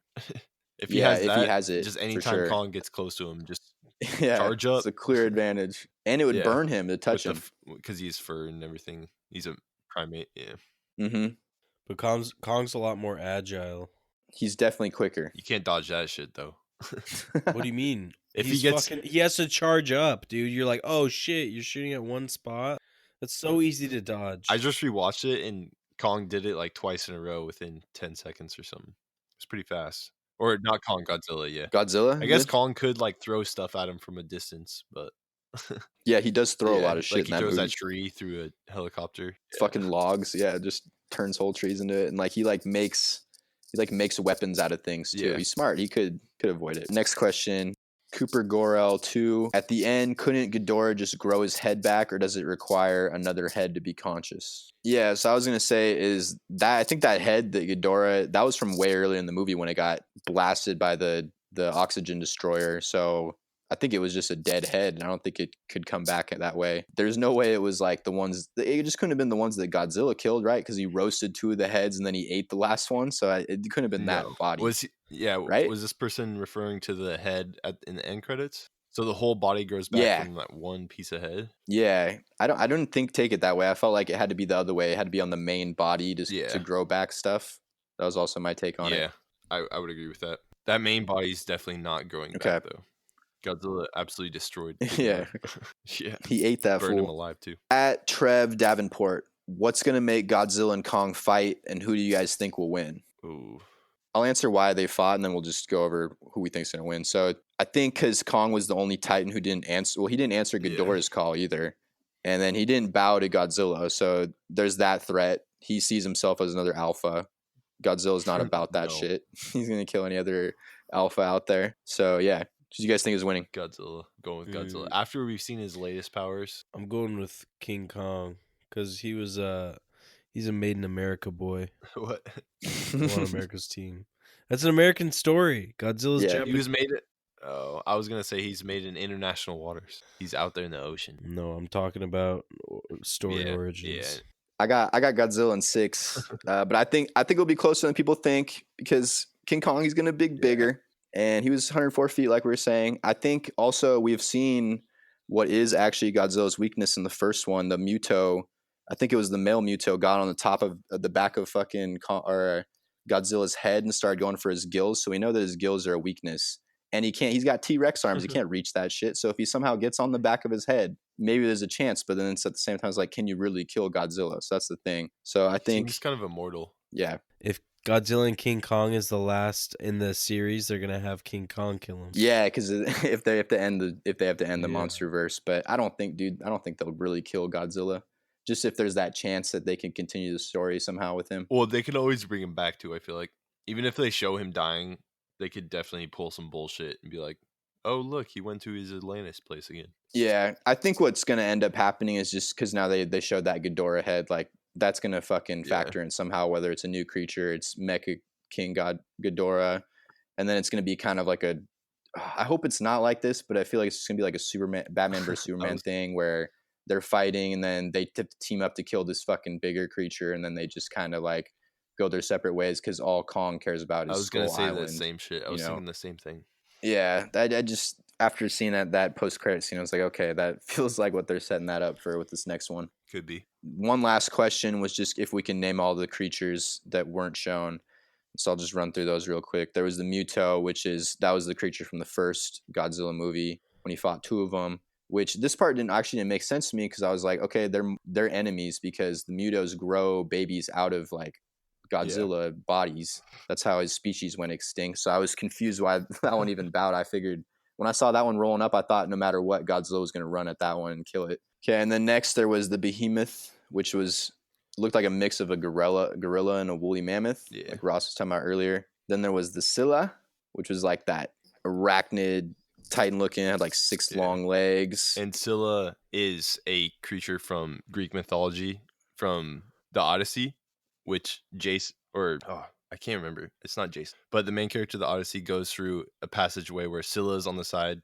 S8: If he has it, just anytime Kong gets close to him, just charge up.
S6: It's a clear advantage, and it would burn him to touch him
S8: because he's fur and everything. He's a primate. Yeah.
S6: Mm-hmm.
S7: But Kong's a lot more agile.
S6: He's definitely quicker.
S8: You can't dodge that shit though.
S7: What do you mean?
S8: If
S7: he has to charge up, dude. You're like, oh shit, you're shooting at one spot. That's so easy to dodge.
S8: I just rewatched it, and Kong did it like twice in a row within 10 seconds or something. It's pretty fast. Or not Kong, Godzilla, yeah.
S6: Godzilla?
S8: I guess Kong could like throw stuff at him from a distance, but
S6: yeah, he does throw a lot of shit.
S8: Like he throws that tree through a helicopter.
S6: Fucking logs, just turns whole trees into it, and like he makes weapons out of things too. He's smart. He could avoid it. Next question. Cooper Gorel 2. At the end, couldn't Ghidorah just grow his head back, or does it require another head to be conscious? Yeah, so I was gonna say is that I think that head that Ghidorah, that was from way earlier in the movie when it got blasted by the oxygen destroyer. So I think it was just a dead head, and I don't think it could come back that way. There's no way it was like the ones. It just couldn't have been the ones that Godzilla killed, right? Because he roasted 2 of the heads and then he ate the last one. So it couldn't have been that body.
S8: Right? Was this person referring to the head in the end credits? So the whole body grows back from that one piece of head?
S6: Yeah. I don't take it that way. I felt like it had to be the other way. It had to be on the main body to grow back stuff. That was also my take on it.
S8: Yeah, I would agree with that. That main body's definitely not growing back, though. Godzilla absolutely destroyed.
S6: Yeah. He ate that
S8: Burned
S6: fool.
S8: him alive, too.
S6: At Trev Davenport, what's going to make Godzilla and Kong fight, and who do you guys think will win?
S8: Ooh.
S6: I'll answer why they fought, and then we'll just go over who we think's going to win. So I think because Kong was the only Titan who didn't answer. Well, he didn't answer Ghidorah's call either. And then he didn't bow to Godzilla. So there's that threat. He sees himself as another alpha. Godzilla's not about that shit. He's going to kill any other alpha out there. So, yeah. Who do you guys think is winning?
S8: Godzilla. Going with Godzilla. After we've seen his latest powers.
S7: I'm going with King Kong because he's a made in America boy.
S8: What?
S7: On America's team. That's an American story. Godzilla's Japanese.
S8: He was made it. Oh, I was gonna say he's made in international waters. He's out there in the ocean.
S7: No, I'm talking about story origins.
S8: Yeah.
S6: I got Godzilla in 6, but I think it'll be closer than people think because King Kong he's gonna be bigger. And he was 104 feet, like we were saying. I think also we've seen what is actually Godzilla's weakness in the first one. The Muto, I think it was the male Muto, got on the top of the back of fucking Godzilla's head and started going for his gills. So we know that his gills are a weakness. And he's got T-Rex arms. He can't reach that shit. So if he somehow gets on the back of his head, maybe there's a chance. But then it's at the same time, it's like, can you really kill Godzilla? So that's the thing. So I think
S8: he's kind of immortal.
S6: Yeah.
S7: If Godzilla and King Kong is the last in the series, they're gonna have King Kong kill him.
S6: Yeah, because if they have to end the MonsterVerse, but I don't think they'll really kill Godzilla. Just if there's that chance that they can continue the story somehow with him.
S8: Well, they can always bring him back too. I feel like even if they show him dying, they could definitely pull some bullshit and be like, "Oh, look, he went to his Atlantis place again."
S6: Yeah, I think what's gonna end up happening is just because now they showed that Ghidorah head, like. That's going to fucking factor in somehow, whether it's a new creature, it's Mecha King Ghidorah, and then it's going to be kind of like I hope it's not like this, but I feel like it's just going to be like a Batman versus Superman thing where they're fighting and then they team up to kill this fucking bigger creature and then they just kind of like go their separate ways because all Kong cares about is Skull Island. I was going to say
S8: the same shit. I was thinking the same thing.
S6: Yeah, I just, after seeing that post-credit scene, I was like, okay, that feels like what they're setting that up for with this next one.
S8: Could be.
S6: One last question was just if we can name all the creatures that weren't shown. So I'll just run through those real quick. There was the Muto, that was the creature from the first Godzilla movie when he fought 2 of them, which this part didn't make sense to me because I was like, okay, they're enemies because the Mutos grow babies out of like Godzilla bodies. That's how his species went extinct. So I was confused why that one even bowed. I figured when I saw that one rolling up, I thought no matter what, Godzilla was going to run at that one and kill it. Okay, and then next there was the Behemoth, which looked like a mix of a gorilla and a woolly mammoth, like Ross was talking about earlier. Then there was the Scylla, which was like that arachnid Titan looking, had like 6 long legs.
S8: And Scylla is a creature from Greek mythology, from the Odyssey, which Jason, I can't remember. It's not Jason, but the main character of the Odyssey goes through a passageway where Scylla is on the side,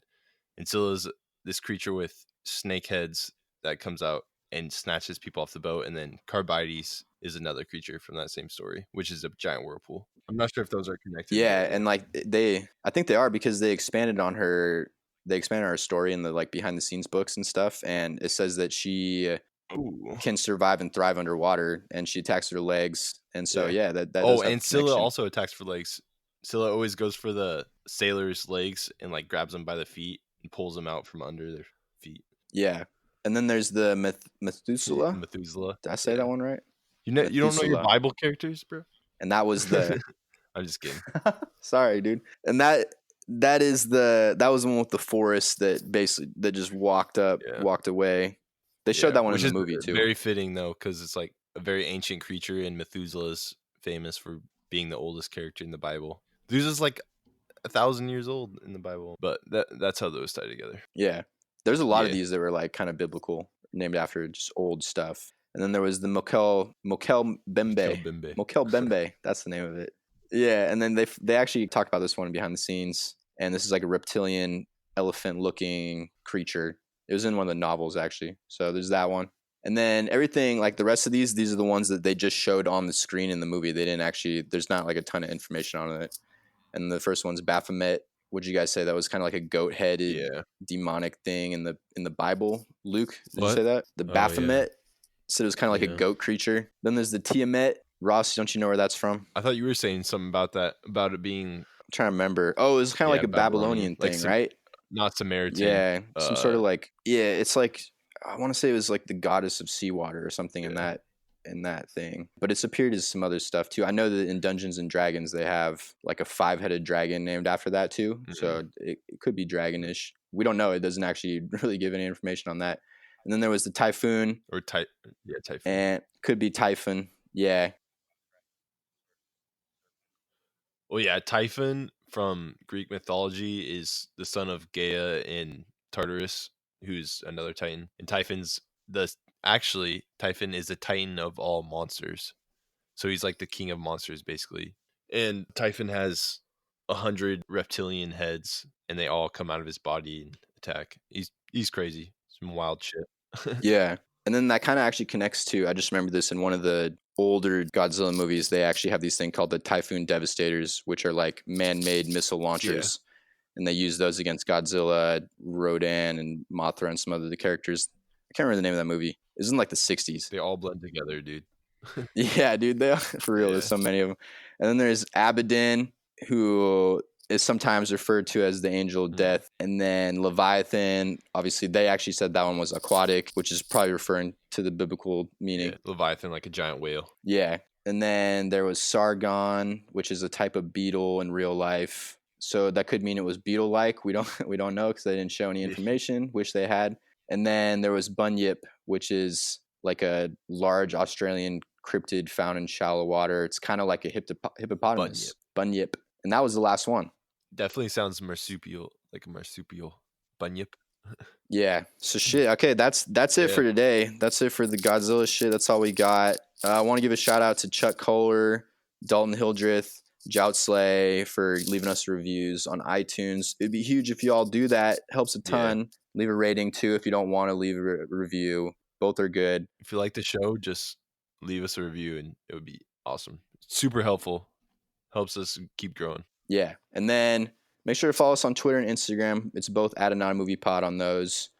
S8: and Scylla's this creature with snake heads that comes out and snatches people off the boat. And then Carbides is another creature from that same story, which is a giant whirlpool. I'm not sure if those are connected.
S6: Yeah, and like I think they are, because they expanded on her story in the like behind the scenes books and stuff, and it says that she can survive and thrive underwater, and she attacks her legs, and so that
S8: and Scylla also attacks for legs. Scylla always goes for the sailor's legs and like grabs them by the feet and pulls them out from under their feet.
S6: Yeah, and then there's the Methuselah. Did I say that one right?
S8: You don't know your Bible characters, bro?
S6: And that was the.
S8: I'm just kidding.
S6: Sorry, dude. And that was the one with the forest that just walked away. They showed that one in the movie too.
S8: Very fitting though, because it's like a very ancient creature, and Methuselah's famous for being the oldest character in the Bible. Methuselah's like 1,000 years old in the Bible, but that's how those tie together.
S6: Yeah, there's a lot of these that were like kind of biblical, named after just old stuff. And then there was the Mokel Bembe. That's the name of it. Yeah, and then they actually talked about this one behind the scenes, and this is like a reptilian elephant-looking creature. It was in one of the novels, actually. So there's that one. And then everything, like the rest of these are the ones that they just showed on the screen in the movie. They didn't actually, there's not like a ton of information on it. And the first one's Baphomet. Would you guys say that was kind of like a goat-headed demonic thing in the Bible? Luke, did you say that? The Baphomet said it was kind of like a goat creature. Then there's the Tiamat. Ross, don't you know where that's from?
S8: I thought you were saying something about that, about it being...
S6: I'm trying to remember. Oh, it was kind of like a Babylonian thing, right?
S8: Not Samaritan.
S6: Yeah, some sort of like, it's like, I want to say it was like the goddess of seawater or something in that thing. But it's appeared as some other stuff too. I know that in Dungeons and Dragons they have like a 5-headed dragon named after that too. Mm-hmm. So it could be dragonish. We don't know. It doesn't actually really give any information on that. And then there was the Typhoon.
S8: Typhoon.
S6: And could be Typhon. Yeah.
S8: Well, yeah, Typhon from Greek mythology is the son of Gaia and Tartarus, who's another Titan. And Typhon is the Titan of all monsters. So he's like the king of monsters, basically. And Typhon has 100 reptilian heads, and they all come out of his body and attack. He's crazy. Some wild shit.
S6: Yeah. And then that kind of actually connects to, I just remember this in one of the older Godzilla movies, they actually have these things called the Typhoon Devastators, which are like man-made missile launchers. And they use those against Godzilla, Rodan, and Mothra, and some other characters. I can't remember the name of that movie. It was in like the 60s.
S8: They all blend together, dude.
S6: Yeah, dude. For real, there's so many of them. And then there's Abaddon, who is sometimes referred to as the Angel of Death. And then Leviathan, obviously, they actually said that one was aquatic, which is probably referring to the biblical meaning.
S8: Yeah, Leviathan, like a giant whale.
S6: Yeah. And then there was Sargon, which is a type of beetle in real life. So that could mean it was beetle-like. We don't know because they didn't show any information. Wish they had. And then there was Bunyip, which is like a large Australian cryptid found in shallow water. It's kind of like a hippopotamus. Bunyip. And that was the last one.
S8: Definitely sounds marsupial, like a marsupial. Bunyip.
S6: Yeah. So shit. Okay, that's it for today. That's it for the Godzilla shit. That's all we got. I want to give a shout out to Chuck Kohler, Dalton Hildreth, Jout Slay for leaving us reviews on iTunes. It'd be huge if you all do that. Helps a ton. Yeah. Leave a rating too if you don't want to leave a review. Both are good.
S8: If you like the show, just leave us a review and it would be awesome. Super helpful. Helps us keep growing.
S6: Yeah. And then make sure to follow us on Twitter and Instagram. It's both @AnonymMoviePod on those.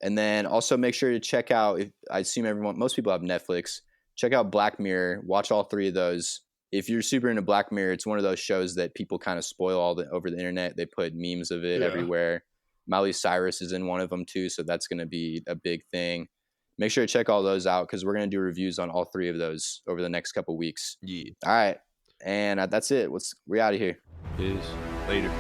S6: And then also make sure to check out, I assume most people have Netflix. Check out Black Mirror. Watch all 3 of those. If you're super into Black Mirror, it's one of those shows that people kind of spoil over the internet. They put memes of it everywhere. Miley Cyrus is in one of them too, so that's going to be a big thing. Make sure to check all those out because we're going to do reviews on all 3 of those over the next couple weeks.
S8: Yeah.
S6: All right. And that's it. We're out of here.
S8: Peace. Later.